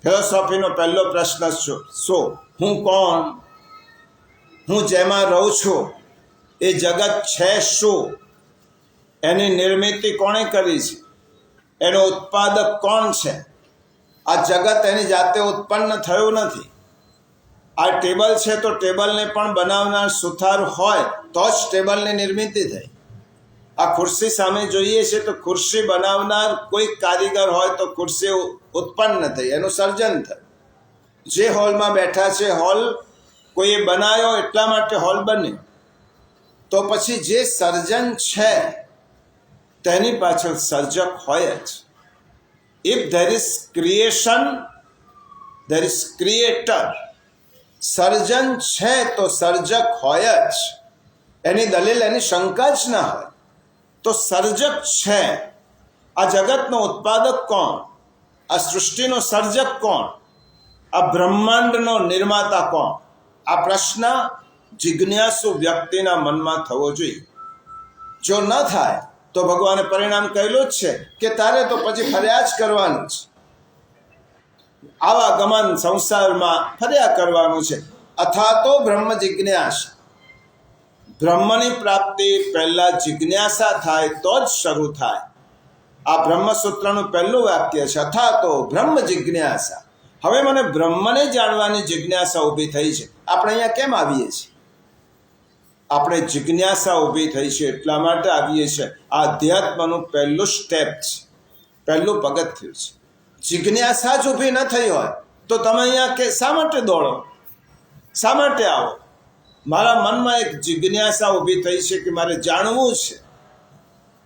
ફિલોસોફીનો પહેલો પ્રશ્ન શું? હું કોણ? હું જેમાં રહું છું એ જગત છે શું? એની નિર્મિતિ કોણે કરી છે? એનો ઉત્પાદક કોણ છે? આ જગત એની જાતે ઉત્પન્ન થયું નથી. આ ટેબલ છે તો ટેબલને પણ બનાવનાર સુથાર હોય તો જ ટેબલની નિર્મિતિ થઈ. આ ખુરશી સામે જોઈએ છે તો ખુરશી બનાવનાર કોઈ કારીગર હોય તો ખુરશી ઉત્પન્ન થઈ, એનું સર્જન થયું. જે હોલમાં બેઠા છે, હોલ કોઈએ બનાવ્યો એટલા માટે હોલ બન્યો. તો પછી જે સર્જન છે તેની પાછળ સર્જક હોય જ. If there is creation, there is creator. સર્જન છે તો સર્જક હોય જ. એની દલીલ, એની શંકા જ ના હોય. તો સર્જક છે. આ જગતનો ઉત્પાદક કોણ? આ સૃષ્ટિનો સર્જક કોણ? આ બ્રહ્માંડનો નિર્માતા કોણ? આ પ્રશ્ન જિજ્ઞાસુ વ્યક્તિના મનમાં થવો જોઈએ. જો ન થાય તો ભગવાને પરિણામ કહેલું જ છે કે તારે તો પછી ફર્યા જ કરવાનું છે. આવા ગમન સંસારમાં ફર્યા કરવાનું છે. અથા તો બ્રહ્મ જિજ્ઞાસા. બ્રહ્મની પ્રાપ્તિ પહેલા જિજ્ઞાસા થાય તો જ શરૂ થાય. આ બ્રહ્મસૂત્રનું પહેલું વાક્ય છે, અથા તો બ્રહ્મ જિજ્ઞાસા. હવે મને બ્રહ્મને જાણવાની જિજ્ઞાસા ઊભી થઈ છે. આપણે અહીંયા કેમ આવીએ છીએ? આપણે જિજ્ઞાસા ઊભી થઈ છે એટલા માટે આવીએ છીએ. આ અધ્યાત્મનું પહેલું સ્ટેપ છે, પહેલું પગથિયું છે. જિજ્ઞાસા જ ઊભી ન થઈ હોય તો તમે અહીંયા શા માટે દોડો? શા માટે આવો? મારા મનમાં એક જિજ્ઞાસા ઊભી થઈ છે કે મારે જાણવું છે,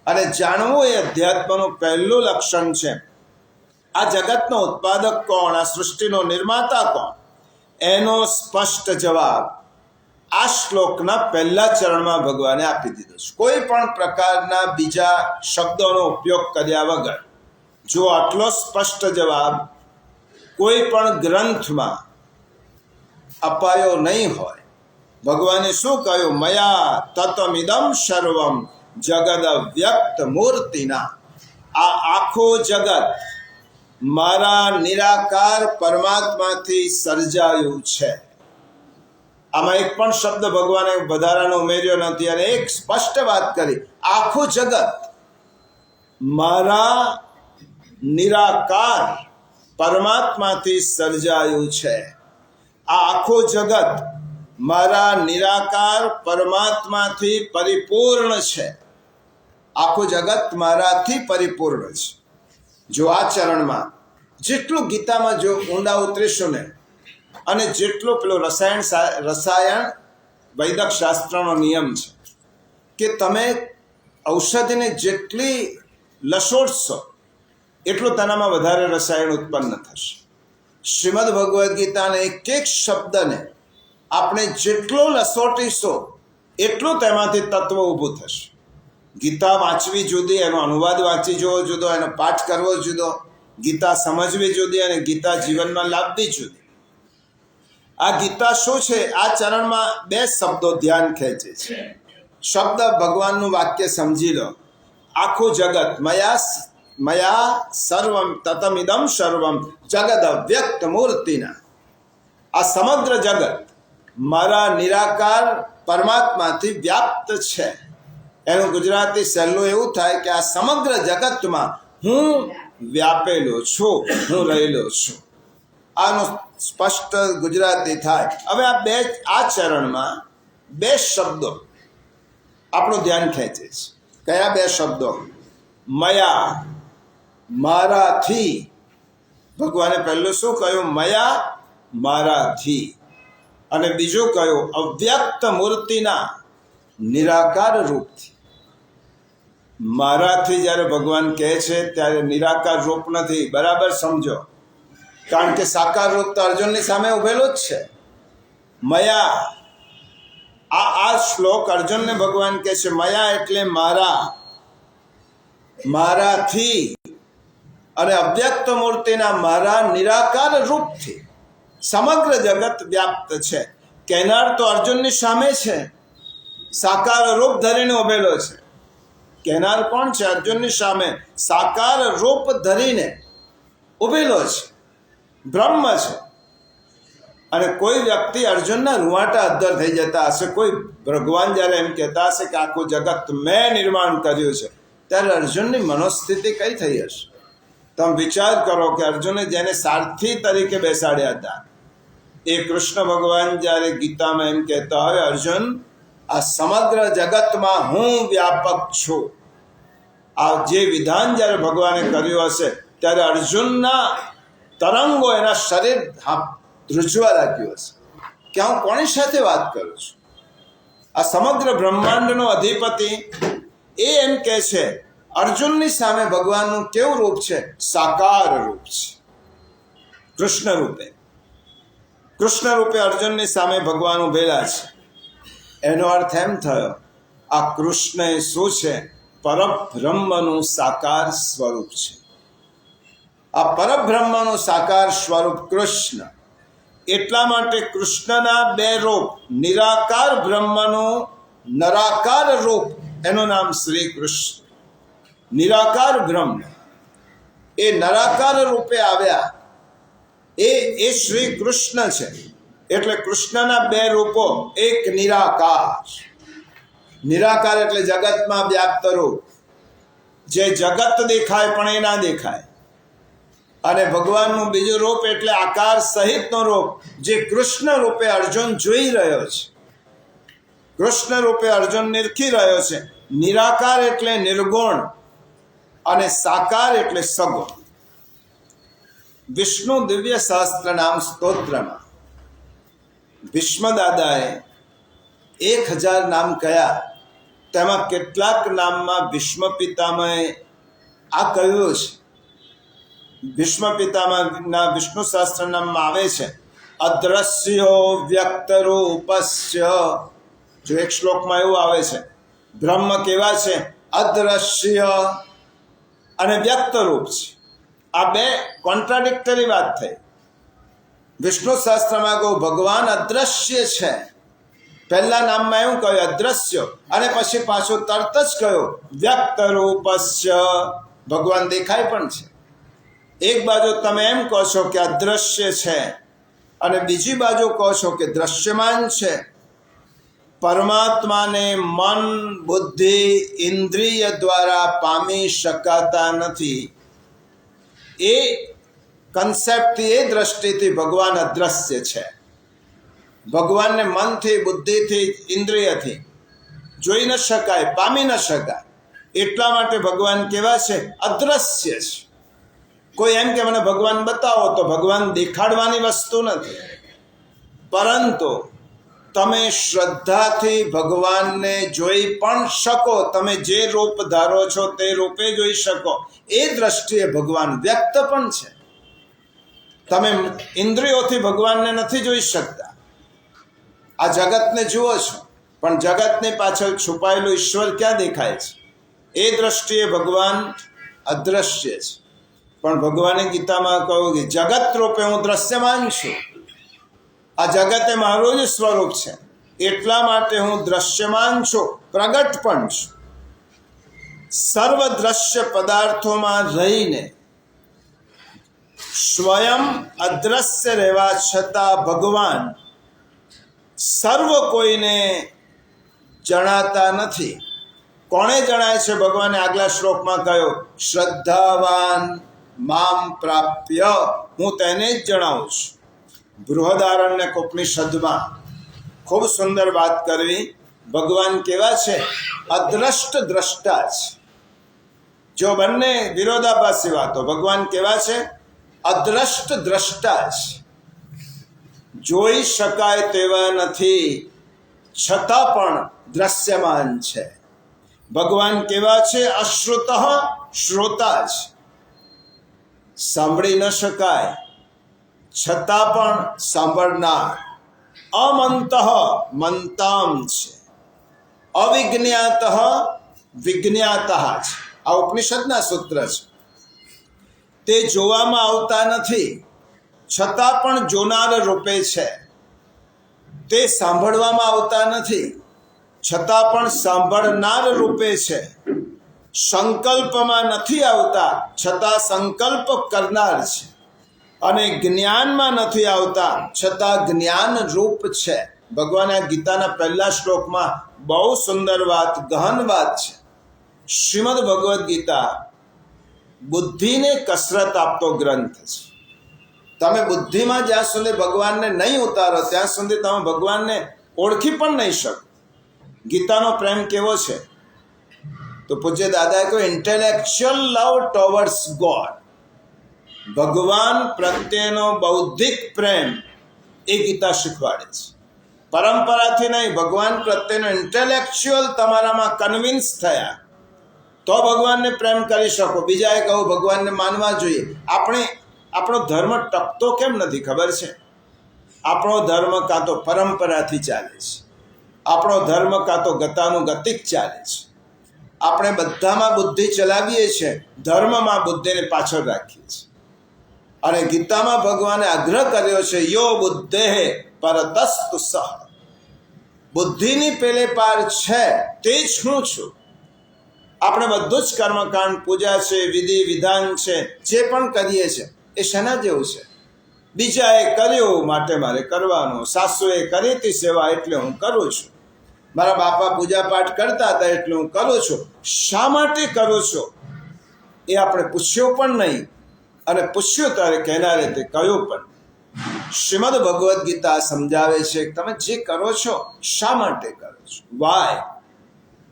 અને જાણવું એ અધ્યાત્મનું પહેલું લક્ષણ છે. આ જગતનો ઉત્પાદક કોણ? આ સૃષ્ટિનો નિર્માતા કોણ? એનો સ્પષ્ટ જવાબ આ શ્લોકના પહેલા ચરણમાં ભગવાને આપી દીધો છે. કોઈ પણ પ્રકારના બીજા શબ્દોનો ઉપયોગ કર્યા વગર જો આટલો સ્પષ્ટ જવાબ કોઈ પણ ગ્રંથમાં અપાયો નહીં હોય. ભગવાને શું કહ્યું? મયા તતમિદમ સર્વમ જગદ વ્યક્ત મૂર્તિના. આ આખું જગત મારા નિરાકાર પરમાત્માથી સર્જાયું છે. આમાં એક પણ શબ્દ ભગવાને વધારાનો ઉમેર્યો નથી, અને એક સ્પષ્ટ વાત કરી, આખું જગત મારા નિરાકાર પરમાત્માથી સર્જાયું છે. આ આખું જગત મારા નિરાકાર પરમાત્માથી પરિપૂર્ણ છે. આખું જગત મારાથી પરિપૂર્ણ છે. જો આ ચરણમાં જેટલું ગીતામાં જો ઊંડા ઉતરીશું ને, અને જેટલો પેલો રસાયણ વૈદક શાસ્ત્રનો નિયમ છે કે તમે ઔષધિને જેટલી લસોડશો એટલું તેનામાં વધારે રસાયણ ઉત્પન્ન થશે. શ્રીમદ ભગવદ્ ગીતાના એક એક શબ્દને આપણે જેટલો લસોટીશો એટલું તેમાંથી તત્વ ઊભું થશે. ગીતા વાંચવી જુદી, એનો અનુવાદ વાંચી જોવો જુદો, એનો પાઠ કરવો જુદો, ગીતા સમજવી જુદી અને ગીતા જીવનમાં લાવવી જુદી. આ ગીતા શું છે? આ ચરણમાં 2 શબ્દો ધ્યાન ખેંચે છે. શબ્દ ભગવાનનું વાક્ય સમજી લો. આખું જગત મયા સર્વમ તતમિદમ સર્વમ જગદ અવ્યક્ત મૂર્તિના, આ સમગ્ર જગત મારા નિરાકાર પરમાત્માથી વ્યાપ્ત છે. એનું ગુજરાતી સહેલું એવું થાય કે આ સમગ્ર જગતમાં હું વ્યાપેલો છું, હું રહેલો છું. આનું સ્પષ્ટ ગુજરાતી થાય. હવે આ ચરણમાં 2 શબ્દો આપણું ધ્યાન ખેંચે છે. કયા 2 શબ્દો? મયા, મારાથી. ભગવાને પહેલું શું કહ્યું? મયા, મારાથી. અને બીજું કહ્યું અવ્યક્ત મૂર્તિના, નિરાકાર રૂપથી. મારાથી જ્યારે ભગવાન કહે છે ત્યારે નિરાકાર રૂપ નથી. બરાબર સમજો, કારણ કે સાકાર રૂપ તો અર્જુનની સામે ઉભેલો જ છે. મયા, આ શ્લોક અર્જુનને ભગવાન કહે છે મયા એટલે મારા, મારાથી. અને અવ્યક્ત મૂર્તિના, મારા નિરાકાર રૂપથી સમગ્ર જગત વ્યાપ્ત છે. કહેનાર તો અર્જુનની સામે છે, સાકાર રૂપ ધરીને ઉભેલો છે. કહેનાર કોણ છે? અર્જુનની સામે સાકાર રૂપ ધરીને ઉભેલો છે, બ્રહ્મ છે. અને કોઈ વ્યક્તિ અર્જુનના રૂવાટા અદ્ધર થઈ જતા હશે. કોઈ ભગવાન જ્યારે એમ કહેતા હશે કે આખું જગત મેં નિર્માણ કર્યું છે, ત્યારે અર્જુનની મનોસ્થિતિ કઈ થઈ હશે? તમે વિચાર કરો કે અર્જુને જેને સારથી તરીકે બેસાડ્યા હતા, એ કૃષ્ણ ભગવાન જ્યારે ગીતામાં એમ કહેતા હોય, અર્જુન આ સમગ્ર જગતમાં હું વ્યાપક છું. આ જે વિધાન જ્યારે ભગવાને કર્યું હશે ત્યારે અર્જુનના તરંગો એના શરીર ધ્રુજવા લાગ્યું હશે કે હું કોની સાથે વાત કરું છું? આ સમગ્ર બ્રહ્માંડનો અધિપતિ એ એમ કહે છે અર્જુનની સામે ભગવાનનું કેવું રૂપ છે? સાકાર રૂપ છે. કૃષ્ણ રૂપે અર્જુનની સામે ભગવાન ઉભેલા છે. એનો અર્થ એમ થયો આ કૃષ્ણ એ શું છે? પરબ્રહ્મનું સાકાર સ્વરૂપ છે. આ પરબ્રહ્મનું સાકાર સ્વરૂપ કૃષ્ણ. એટલા માટે કૃષ્ણના 2 રૂપ, નિરાકાર બ્રહ્મનું નરાકાર રૂપ, એનું નામ શ્રી કૃષ્ણ. નિરાકાર બ્રહ્મ એ નરાકાર રૂપે આવ્યા, એ શ્રી કૃષ્ણ છે. એટલે કૃષ્ણના 2 રૂપો, એક નિરાકાર. નિરાકાર એટલે જગતમાં વ્યાપ્ત રૂપ, જે જગત દેખાય પણ એ ના દેખાય. અને ભગવાનનું બીજું રૂપ એટલે આકાર સહિતનો રૂપ, જે કૃષ્ણ રૂપે અર્જુન જોઈ રહ્યો છે. કૃષ્ણ રૂપે અર્જુન નિરખી રહ્યો છે. નિરાકાર એટલે નિર્ગુણ અને સાકાર એટલે સગુણ. વિષ્ણુ દિવ્ય સહસ્ત્ર નામ સ્તોત્રમાં ભીષ્મ દાદાએ 1000 નામ કયા, તેમાં કેટલાક નામમાં ભીષ્મ પિતામહે આ કહ્યું છે. ભીષ્મ પિતામહના વિષ્ણુ સહસ્ત્ર નામમાં આવે છે અદ્રશ્યો વ્યક્ત રૂપસ્ય. જો એક શ્લોકમાં એવું આવે છે બ્રહ્મ કેવા છે? અદ્રશ્ય અને વ્યક્ત રૂપ છે. આ 2 કોન્ટ્રાડિક્ટરી વાત થઈ. વિષ્ણુ સહસ્ત્રમાં કહું ભગવાન અદ્રશ્ય છે, પહેલા નામમાં એવું કહ્યું અદ્રશ્ય, અને પછી પાછું તરત જ કહ્યું વ્યક્ત રૂપસ્ય. ભગવાન દેખાય પણ છે. એક બાજુ તમે એમ કહો છો કે અદ્રશ્ય છે અને બીજી બાજુ કહો છો કે દ્રશ્યમાન છે. પરમાત્માને મન, બુદ્ધિ, ઇન્દ્રિય દ્વારા પામી શકાતા નથી. એ કન્સેપ્ટથી, એ દ્રષ્ટિથી ભગવાન અદ્રશ્ય છે. ભગવાનને મનથી, બુદ્ધિથી, ઇન્દ્રિયથી જોઈ ન શકાય, પામી ન શકાય. એટલા માટે ભગવાન કેવા છે? અદ્રશ્ય છે. કોઈ એમ કે મને ભગવાન બતાવો, તો ભગવાન દેખાડવાની વસ્તુ નથી. પરંતુ તમે શ્રદ્ધાથી ભગવાનને જોઈ પણ શકો. તમે જે રૂપ ધારો છો તે રૂપે જોઈ શકો. એ દ્રષ્ટિએ ભગવાન વ્યક્ત પણ છે. તમે ઇન્દ્રિયોથી ભગવાનને નથી જોઈ શકતા. આ જગતને જુઓ છો, પણ જગતની પાછળ છુપાયેલું ઈશ્વર ક્યાં દેખાય છે? એ દ્રષ્ટિએ ભગવાન અદ્રશ્ય છે. પણ ભગવાને ગીતામાં કહ્યું કે જગત રૂપે હું દ્રશ્યમાન છું. આ જગત એ મારું જ સ્વરૂપ છે, એટલા માટે હું દ્રશ્યમાન છું, પ્રગટ પણ છું. સર્વ દ્રશ્ય પદાર્થોમાં રહીને સ્વયં અદ્રશ્ય રહેવા છતાં ભગવાન સર્વ કોઈને જણાતા નથી. કોણે જણાય છે? ભગવાને આગલા શ્લોકમાં કહ્યું, શ્રદ્ધાવાન મામ પ્રાપ્ય, હું તેને જ જણાવું છું. બૃહદારણ્યક ઉપનિષદમાં ખૂબ સુંદર વાત કરવી. ભગવાન કેવા છે? અદ્રષ્ટ દ્રષ્ટા છે. જો બંને વિરોધાભાસી વાતો. ભગવાન કેવા છે? અદ્રષ્ટ દ્રષ્ટા છે. જોઈ શકાય તેવા નથી, છતાં પણ દ્રશ્યમાન છે. ભગવાન કેવા છે? અશ્રુત શ્રોતા છે. સાંભળી ન શકાય છતાં પણ સાંભળનાર. અમંત મંતામ છે. અવિજ્ઞાત વિજ્ઞાતા છે. આ ઉપનિષદના સૂત્ર છે. તે જોવામાં આવતા નથી, છતાં પણ જોનાર રૂપે છે. તે સાંભળવામાં આવતા નથી, છતાં પણ સાંભળનાર રૂપે છે. સંકલ્પમાં નથી આવતા, છતાં સંકલ્પ કરનાર છે. અને જ્ઞાનમાં નથી આવતા, છતાં જ્ઞાન રૂપ છે. ભગવાન આ ગીતાના પહેલા શ્લોકમાં બહુ સુંદર વાત, ગહન વાત છે. શ્રીમદ ભગવદ્ ગીતા બુદ્ધિને કસરત આપતો ગ્રંથ છે. તમે બુદ્ધિમાં જ્યાં સુધી ભગવાનને નહીં ઉતારો ત્યાં સુધી તમે ભગવાનને ઓળખી પણ નહીં શકો. ગીતાનો પ્રેમ કેવો છે? તો પૂજ્ય દાદાએ કહ્યું, ઇન્ટેલેક્ચ્યુઅલ લવ ટુવર્ડ્સ ગોડ. ભગવાન પ્રત્યેનો બૌદ્ધિક પ્રેમ એ ગીતા શીખવાડે છે. પરંપરાથી નહીં, ભગવાન પ્રત્યેનો ઇન્ટેલેક્ચ્યુઅલ તમારામાં કન્વિન્સ થયા તો ભગવાનને પ્રેમ કરી શકો. બીજાએ કહું ભગવાનને માનવા જોઈએ. આપણો ધર્મ ટકતો કેમ નથી ખબર છે? આપણો ધર્મ કાં તો પરંપરાથી ચાલે છે, આપણો ધર્મ કાં તો ગતાનુગતિક ચાલે છે. આપણે બધામાં બુદ્ધિ ચલાવીએ છીએ, ધર્મમાં બુદ્ધિને પાછળ રાખીએ છીએ. અને ગીતામાં ભગવાને આગ્રહ કર્યો છે, યો બુદ્ધેઃ પરતસ્તુ સઃ. બુદ્ધિની પેલે પાર છે તે જ હું છું. આપણે બધું જ કર્મકાંડ, પૂજા છે, વિધિ વિધાન છે, જે પણ કરીએ છીએ એ શેના જેવું છે? બીજાએ કર્યું માટે મારે કરવાનું. સાસુએ કરી હતી સેવા એટલે હું કરું છું. મારા બાપા પૂજા પાઠ કરતા હતા એટલે હું કરું છું. શા માટે કરું છું એ આપણે પૂછ્યું પણ નહીં, અને પૂછ્યું ત્યારે કહેનારે તે કહ્યું પણ. શ્રીમદ ભગવદ્ ગીતા સમજાવે છે કે તમે જે કરો છો શા માટે કરો છો? વાય.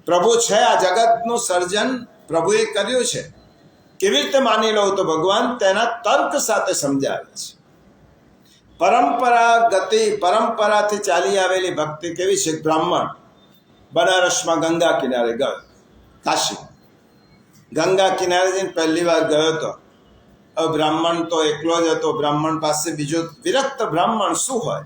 પ્રભુ છે, આ જગતનું સર્જન પ્રભુએ કર્યું છે. કેવી રીતે માની લો? તો ભગવાન તેના તર્ક સાથે સમજાવે છે. પરંપરાથી ચાલી આવેલી ભક્તિ કેવી છે? બ્રાહ્મણ બનારસમાં ગંગા કિનારે ગયો, કાશી ગંગા કિનારે જઈને પહેલી વાર ગયો હતો. હવે બ્રાહ્મણ તો એકલો જ હતો. બ્રાહ્મણ પાસે બીજો વિરક્ત બ્રાહ્મણ શું હોય?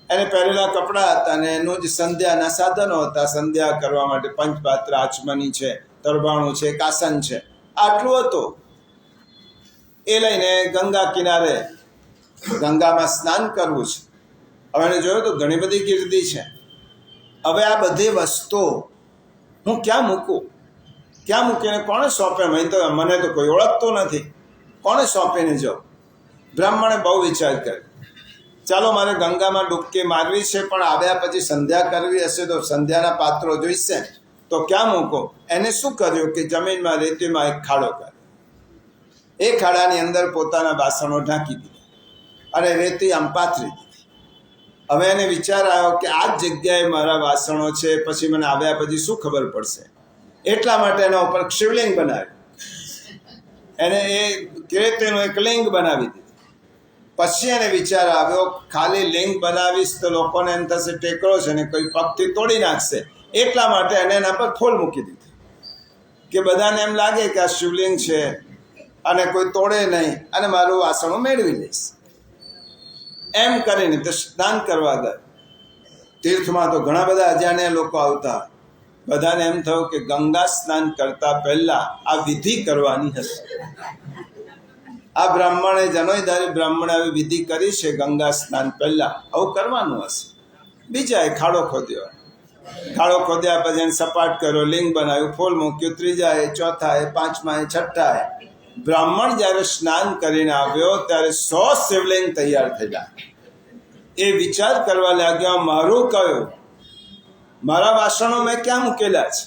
એને પહેરેલા કપડાં હતા અને એનું જ સંધ્યાના સાધનો હતા. સંધ્યા કરવા માટે પંચપાત્ર, આચમની છે, તરબાણું છે, કાસન છે, આટલું હતું. એ લઈને ગંગા કિનારે ગંગામાં સ્નાન કરવું છે. હવે એને જોયું તો ઘણી બધી ગીર્દી છે. હવે આ બધી વસ્તુ હું ક્યાં મૂકું? ક્યાં મૂકીને કોણે સોંપે? મને તો કોઈ ઓળખતું નથી, કોણે સોંપીને જાઉં? બ્રાહ્મણે બહુ વિચાર કર્યો. ચાલો મારે ગંગામાં ડૂબકી મારવી છે, પણ આવ્યા પછી સંધ્યા કરવી હશે તો સંધ્યાના પાત્રો જોઈશે, તો ક્યાં મૂકો? એને શું કર્યું કે જમીનમાં રેતીમાં એક ખાડો કર્યો. એ ખાડાની અંદર પોતાના વાસણો ઢાંકી દીધા અને રેતી આમ પાથરી દીધી. હવે એને વિચાર આવ્યો કે આ જ જગ્યાએ મારા વાસણો છે, પછી મને આવ્યા પછી શું ખબર પડશે? એટલા માટે એના ઉપર શિવલિંગ બનાવ્યું. એને એ રેતીનું એક લિંગ બનાવી દીધું. પછી એને વિચાર આવ્યો, ખાલી લિંગ બનાવીશ તો લોકોને એમ થશે ટેકરો છે ને કોઈ પગથી તોડી નાખશે, એટલા માટે એને એના પર ફૂલ મૂકી દીધું કે બધાને એમ લાગે કે આ શિવલિંગ છે અને કોઈ તોડે નહીં અને મારું વાસણો મેળવી લઈશ. એમ કરીને તે સ્નાન કરવા ગયા. તીર્થમાં તો ઘણા બધા અજાણ્યા લોકો આવતા. બધાને એમ થયું કે ગંગા સ્નાન કરતા પહેલા આ વિધિ કરવાની હશે. આ બ્રાહ્મણે, જનોઈધારી બ્રાહ્મણે આવી વિધિ કરી છે ગંગા સ્નાન પહેલા, આવું કરવાનું હશે. બીજાએ ખાડો ખોદ્યો. ખાડો ખોદ્યા પછી એને સપાટ કર્યો, લિંગ બનાવ્યું, ફૂલ મૂક્યું. ત્રીજાએ, ચોથાએ, પાંચમાએ, છઠ્ઠાએ. બ્રાહ્મણ જ્યારે સ્નાન કરીને આવ્યો ત્યારે 100 શિવલિંગ તૈયાર થયા. એ વિચાર કરવા લાગ્યો, મારું કયું, મારા વાસણો મેં ક્યાં મૂકેલા છે?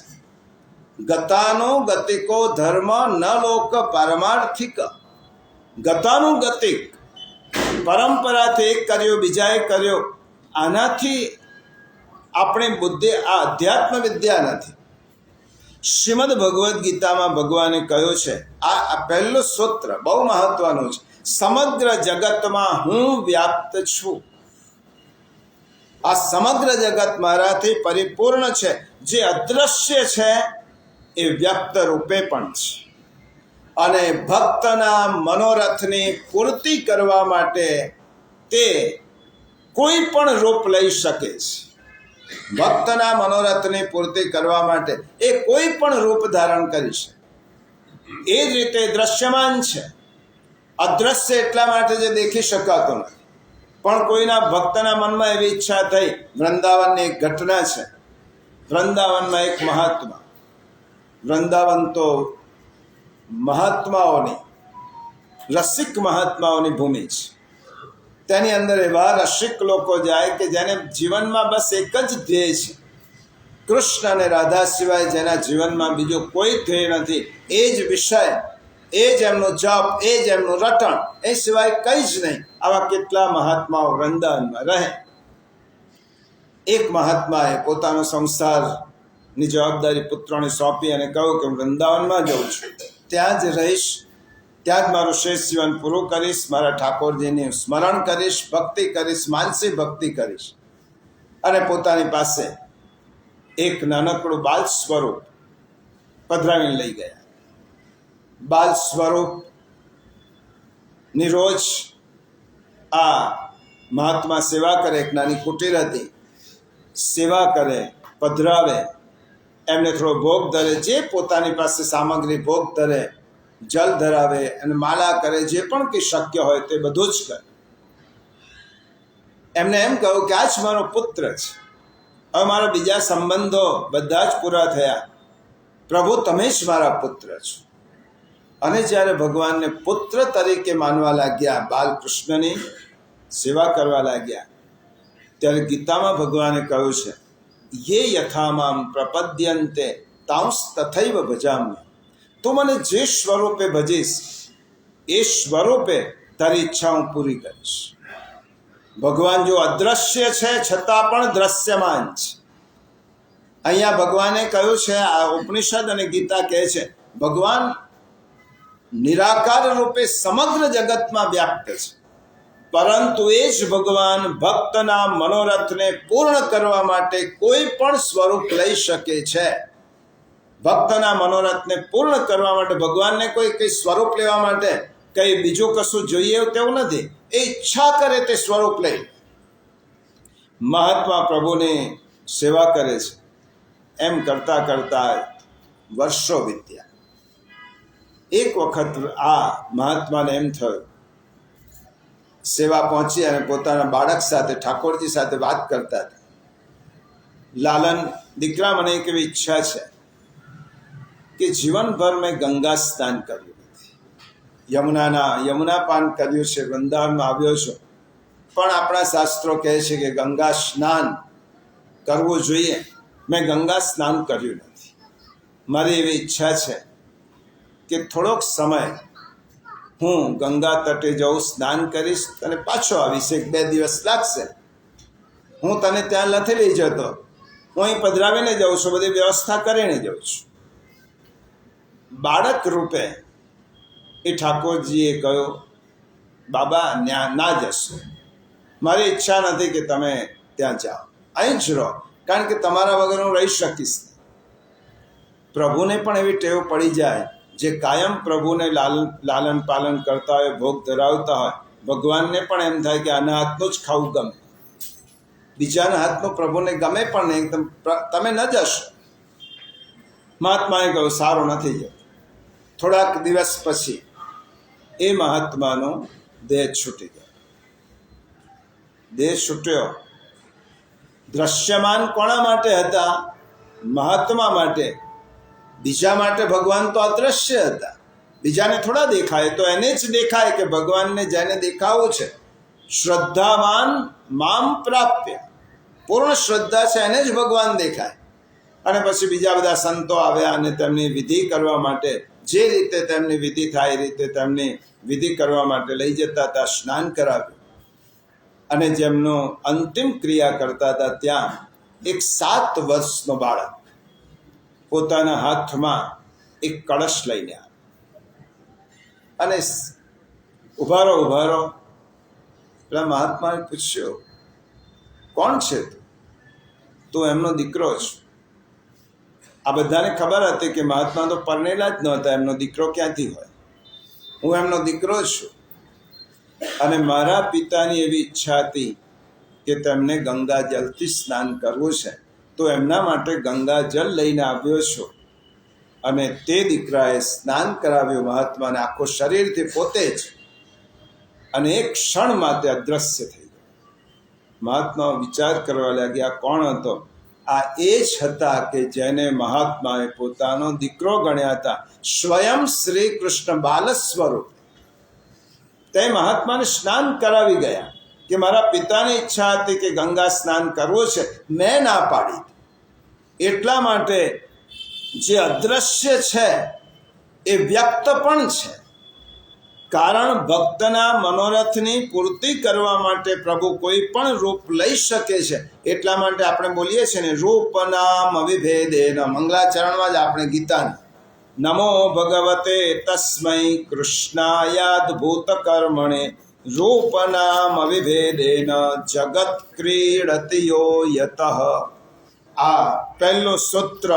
ગતાનો ગતિકો ધર્મ ન લોક પારમાર્થિક. ગતાનું ગતિક, પરંપરાથી એક કર્યો બીજાએ કર્યો, આનાથી આપણી બુદ્ધિ, આ અધ્યાત્મ વિદ્યા નથી. શ્રીમદ ભગવદ્ ગીતામાં ભગવાને કહ્યું છે, આ પહેલું સૂત્ર બહુ મહત્વનું છે, સમગ્ર જગતમાં હું વ્યાપ્ત છું. આ સમગ્ર જગત મારાથી પરિપૂર્ણ છે. જે અદ્રશ્ય છે એ વ્યક્ત રૂપે પણ છે અને ભક્તના મનોરથની પૂર્તિ કરવા માટે તે કોઈ પણ રૂપ લઈ શકે છે. ભક્તના મનોરથની પૂર્તિ કરવા માટે એ કોઈ પણ રૂપ ધારણ કરી શકે. એ જ રીતે દ્રશ્યમાન છે. અદ્રશ્ય એટલા માટે જે દેખી શકાતો નથી. પણ કોઈના ભક્તના મનમાં એવી ઈચ્છા થઈ. વૃંદાવનની એક ઘટના છે. વૃંદાવનમાં એક મહાત્મા, વૃંદાવન તો મહાત્માઓની, રસિક મહાત્માઓની ભૂમિ છે. તેની અંદર એવા રસિક લોકો જાય કે જેને જીવનમાં બસ એક જ ધ્યેય છે, કૃષ્ણ અને રાધા સિવાય જેના જીવનમાં બીજો કોઈ ધ્યેય નથી. એ જ વિષય, એ જ એમનો જપ, એ જ એમનું રટણ, એ સિવાય કંઈ જ નહીં. આવા કેટલા મહાત્માઓ વૃંદાવનમાં રહે. એક મહાત્માએ પોતાનો સંસારની જવાબદારી પુત્રોને સોંપી અને કહ્યું કે વૃંદાવનમાં જઉં છું, ત્યાં જ રહીશ, ત્યાં જ મારું શેષ જીવન પૂરું કરીશ, મારા ઠાકોરજીની સ્મરણ કરીશ, ભક્તિ કરીશ, માનસી ભક્તિ કરીશ. અને પોતાની પાસે એક નાનકડું બાલ સ્વરૂપ પધરાવીને લઈ ગયા. બાલ સ્વરૂપની રોજ આ મહાત્મા સેવા કરે. એક નાની કુટીર હતી, સેવા કરે, પધરાવે, એમને થોડો ભોગ ધરે, જે પોતાની પાસે સામગ્રી ભોગ ધરે, જલ ધરાવે અને માળા કરે, જે પણ કંઈ શક્ય હોય તે બધું જ કરે. એમને એમ કહ્યું કે આ જ મારો પુત્ર છે, હવે મારા બીજા સંબંધો બધા જ પૂરા થયા, પ્રભુ તમે જ મારા પુત્ર છો. અને જ્યારે ભગવાનને પુત્ર તરીકે માનવા લાગ્યા, બાલકૃષ્ણની સેવા કરવા લાગ્યા, ત્યારે ગીતામાં ભગવાને કહ્યું છે, યે યથામામ પ્રપદ્યન્તે તાંસ તથૈવ ભજામ્ય. તું મને જે સ્વરૂપે ભજીશ એ સ્વરૂપે તારી ઈચ્છા હું પૂરી કરીશ. ભગવાન જો અદ્રશ્ય છે છતાં પણ દ્રશ્યમાન છે. અહીંયા ભગવાને કહ્યું છે, આ ઉપનિષદ અને ગીતા કહે છે, ભગવાન નિરાકાર રૂપે સમગ્ર જગતમાં વ્યાપ્ત છે, પરંતુ એ જ ભગવાન ભક્તના મનોરથને પૂર્ણ કરવા માટે કોઈ પણ સ્વરૂપ લઈ શકે છે. ભક્તના મનોરથને પૂર્ણ કરવા માટે ભગવાનને કોઈ સ્વરૂપ લેવા માટે કંઈ બીજું કશું જોઈએ તેવું નથી. એ ઈચ્છા કરે તે સ્વરૂપ લઈ. મહાત્મા પ્રભુની સેવા કરે છે. એમ કરતા કરતા વર્ષો વીત્યા. એક વખત આ મહાત્માને એમ થયું, સેવા પહોંચી અને પોતાના બાળક સાથે, ઠાકોરજી સાથે વાત કરતા હતા. લાલન, દીકરા, મને એક એવી ઈચ્છા છે કે જીવનભર મેં ગંગા સ્નાન કર્યું નથી, યમુના પાન કર્યું છે, વૃંદાવનમાં આવ્યો છું, પણ આપણા શાસ્ત્રો કહે છે કે ગંગા સ્નાન કરવું જોઈએ. મેં ગંગા સ્નાન કર્યું નથી. મારી એવી ઈચ્છા છે કે થોડોક સમય હું ગંગા તટે જઉં, સ્નાન કરીશ અને પાછો આવીશ. 1-2 દિવસ લાગશે. હું તને ત્યાં નથી લઈ જતો, હું અહીં પધરાવીને જાઉં છું, બધી વ્યવસ્થા કરીને જાઉં છું. બાળક રૂપે એ ઠાકોરજીએ કહ્યું બાબા ના જશો, મારી ઈચ્છા નથી કે તમે ત્યાં જાઓ, અહીં જ રહો, કારણ કે તમારા વગર હું રહી શકીશ નહીં. પ્રભુને પણ એવી ટેવ પડી જાય, જે કાયમ પ્રભુને લાલન પાલન કરતા હોય, ભોગ ધરાવતા હોય, ભગવાનને પણ એમ થાય કે આના હાથનું જ ખાવું ગમે, બીજાના હાથનું પ્રભુને ગમે પણ નહીં, તમે ન જશો. મહાત્માએ કહ્યું સારું નથી જતું. થોડાક દિવસ પછી એ મહાત્માનો દેહ છૂટી ગયો. દેહ છૂટ્યો. દ્રશ્યમાન કોના માટે હતા? મહાત્મા માટે. બીજા માટે ભગવાન તો અદ્રશ્ય હતા, બીજાને થોડા દેખાય, તો એને જ દેખાય કે ભગવાનને જેને દેખાવું છે. શ્રદ્ધાવાન મામ પ્રાપ્ય, પૂર્ણ શ્રદ્ધા છે એને જ ભગવાન દેખાય. અને પછી બીજા બધા સંતો આવ્યા અને તેમની વિધિ કરવા માટે, જે રીતે તેમની વિધિ થાય એ રીતે તેમની વિધિ કરવા માટે લઈ જતા હતા, સ્નાન કરાવ્યું. અને જેમનો અંતિમ ક્રિયા કરતા હતા ત્યાં એક 7 વર્ષનો બાળક પોતાના હાથમાં એક કળશ લઈને આવ્યો અને ઉભા રહો. પેલા મહાત્માએ પૂછ્યું, કોણ છે તું? તું એમનો દીકરો છું. આ બધાને ખબર હતી કે મહાત્મા તો પરણેલા જ નહોતા, એમનો દીકરો ક્યાંથી હોય? હું એમનો દીકરો છું અને મારા પિતાની એવી ઈચ્છા હતી કે તેમને ગંગાજલથી સ્નાન કરવું છે, તો એમના માટે ગંગાજલ લઈને આવ્યો છું. અને તે દીકરાએ સ્નાન કરાવ્યું મહાત્માને આખો શરીરથી પોતે જ, અને એક ક્ષણ માટે અદ્રશ્ય થઈ ગયો. મહાત્મા વિચાર કરવા લાગ્યા, કોણ હતો? આ એ જ હતા કે જેને મહાત્માએ પોતાનો દીકરો ગણ્યા હતા, સ્વયં શ્રી કૃષ્ણ બાલ સ્વરૂપ. તે મહાત્માને સ્નાન કરાવી ગયા કે મારા પિતાની ઈચ્છા હતી કે ગંગા સ્નાન કરવું છે, મેં ના પાડી. એટલા માટે જે અદ્રશ્ય છે એ વ્યક્ત પણ છે, કારણ ભક્તના મનોરથની પૂર્તિ કરવા માટે પ્રભુ કોઈ પણ રૂપ લઈ શકે છે. એટલા માટે આપણે બોલીએ છીએ ને, રૂપ નામ અવિભેદેન. મંગલાચરણમાં જ આપણે ગીતાને નમો ભગવતે તસ્મૈ કૃષ્ણાયાદભૂત કર્મણે રૂપ નામ અવિભેદેન જગત ક્રીડતિયો યતઃ. આ પહેલું સૂત્ર.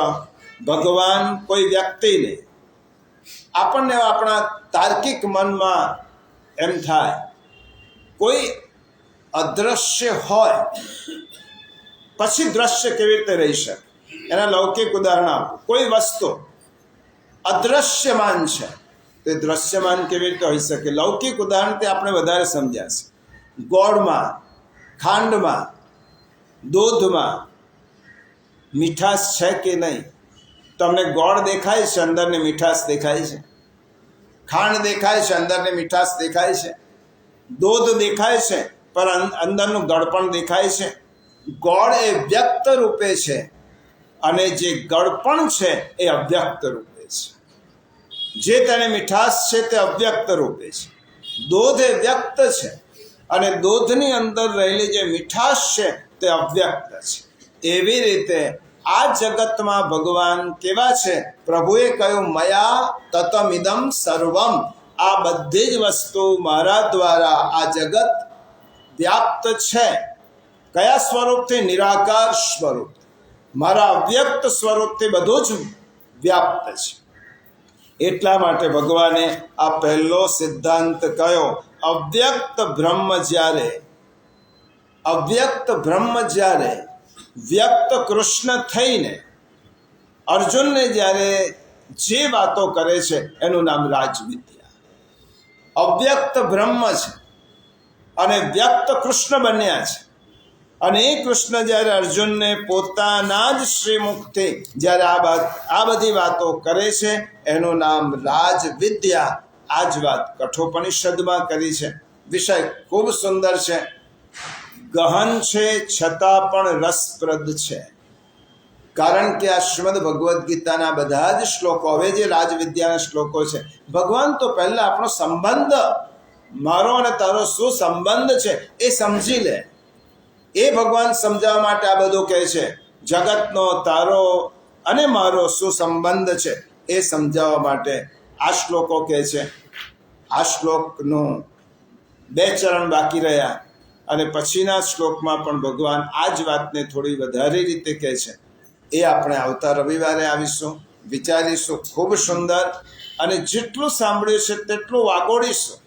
ભગવાન કોઈ વ્યક્તિ નહીં. આપણને આપણા તાર્કિક મનમાં એમ થાય, કોઈ અદ્રશ્ય હોય પછી દ્રશ્ય કેવી રીતે રહી શકે? એના લૌકિક ઉદાહરણ આપો. કોઈ વસ્તુ અદ્રશ્યમાન છે, તે દ્રશ્યમાન કેવી રીતે હોઈ શકે? લૌકિક ઉદાહરણથી આપણે વધારે સમજ્યા છે. ગોળમાં, ખાંડમાં, દૂધમાં મીઠાશ છે કે નહીં? તમને ગોળ દેખાય છે, અંદરની મીઠાશ દેખાય છે. ખાંડ દેખાય છે, અંદરની મીઠાશ દેખાય છે. દૂધ દેખાય છે, પણ અંદરનું ગળપણ દેખાય છે. ગોળ એ વ્યક્ત રૂપે છે અને જે ગળપણ છે એ અવ્યક્ત રૂપે છે. જે તેને મીઠાશ છે તે અવ્યક્ત રૂપે છે. દૂધ એ વ્યક્ત છે અને દૂધની અંદર રહેલી જે મીઠાશ છે તે અવ્યક્ત છે. એવી રીતે આ જગતમાં ભગવાન કેવા છે? પ્રભુએ કહ્યું, મયા તતમિદમ સર્વમ. આ બધી જ વસ્તુ મારા દ્વારા આ જગત વ્યાપ્ત છે. કયા સ્વરૂપથી? નિરાકાર સ્વરૂપ. મારા અવ્યક્ત સ્વરૂપથી બધું જ વ્યાપ્ત છે. એટલા માટે ભગવાને આ પહેલો સિદ્ધાંત કયો, અવ્યક્ત બ્રહ્મ જ્યારે વ્યક્ત કૃષ્ણ થઈને અર્જુનને જ્યારે જે વાતો કરે છે એનું નામ રાજવિદ્યા. અવ્યક્ત બ્રહ્મ છે અને વ્યક્ત કૃષ્ણ બન્યા છે. અને એ કૃષ્ણ જ્યારે અર્જુનને પોતાના જ શ્રીમુખથી જ્યારે આ બધી વાતો કરે છે એનું નામ રાજવિદ્યા. આ જ વાત કઠોપનિષદમાં કરી છે. વિષય ખૂબ સુંદર છે, ગહન છે, છતાં પણ રસપ્રદ છે. કારણ કે આ શ્રીમદ ભગવદ્ ગીતાના બધા જ શ્લોકો, હવે જે રાજવિદ્યાના શ્લોકો છે, ભગવાન તો પહેલા આપણો સંબંધ, મારો અને તારો શું સંબંધ છે એ સમજી લે. એ ભગવાન સમજાવવા માટે આ બધું કહે છે. જગતનો, તારો અને મારો શું સંબંધ છે એ સમજાવવા માટે આ શ્લોકો કહે છે. આ શ્લોકનું 2 ચરણ બાકી રહ્યા અને પછીના શ્લોકમાં પણ ભગવાન આ જ વાતને થોડી વધારે રીતે કહે છે. એ આપણે આવતા રવિવારે આવીશું, વિચારીશું. ખૂબ સુંદર. અને જેટલું સાંભળ્યું છે તેટલું વાગોડીશું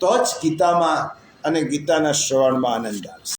તો જ ગીતામાં અને ગીતાના શ્રવણમાં આનંદ આવશે.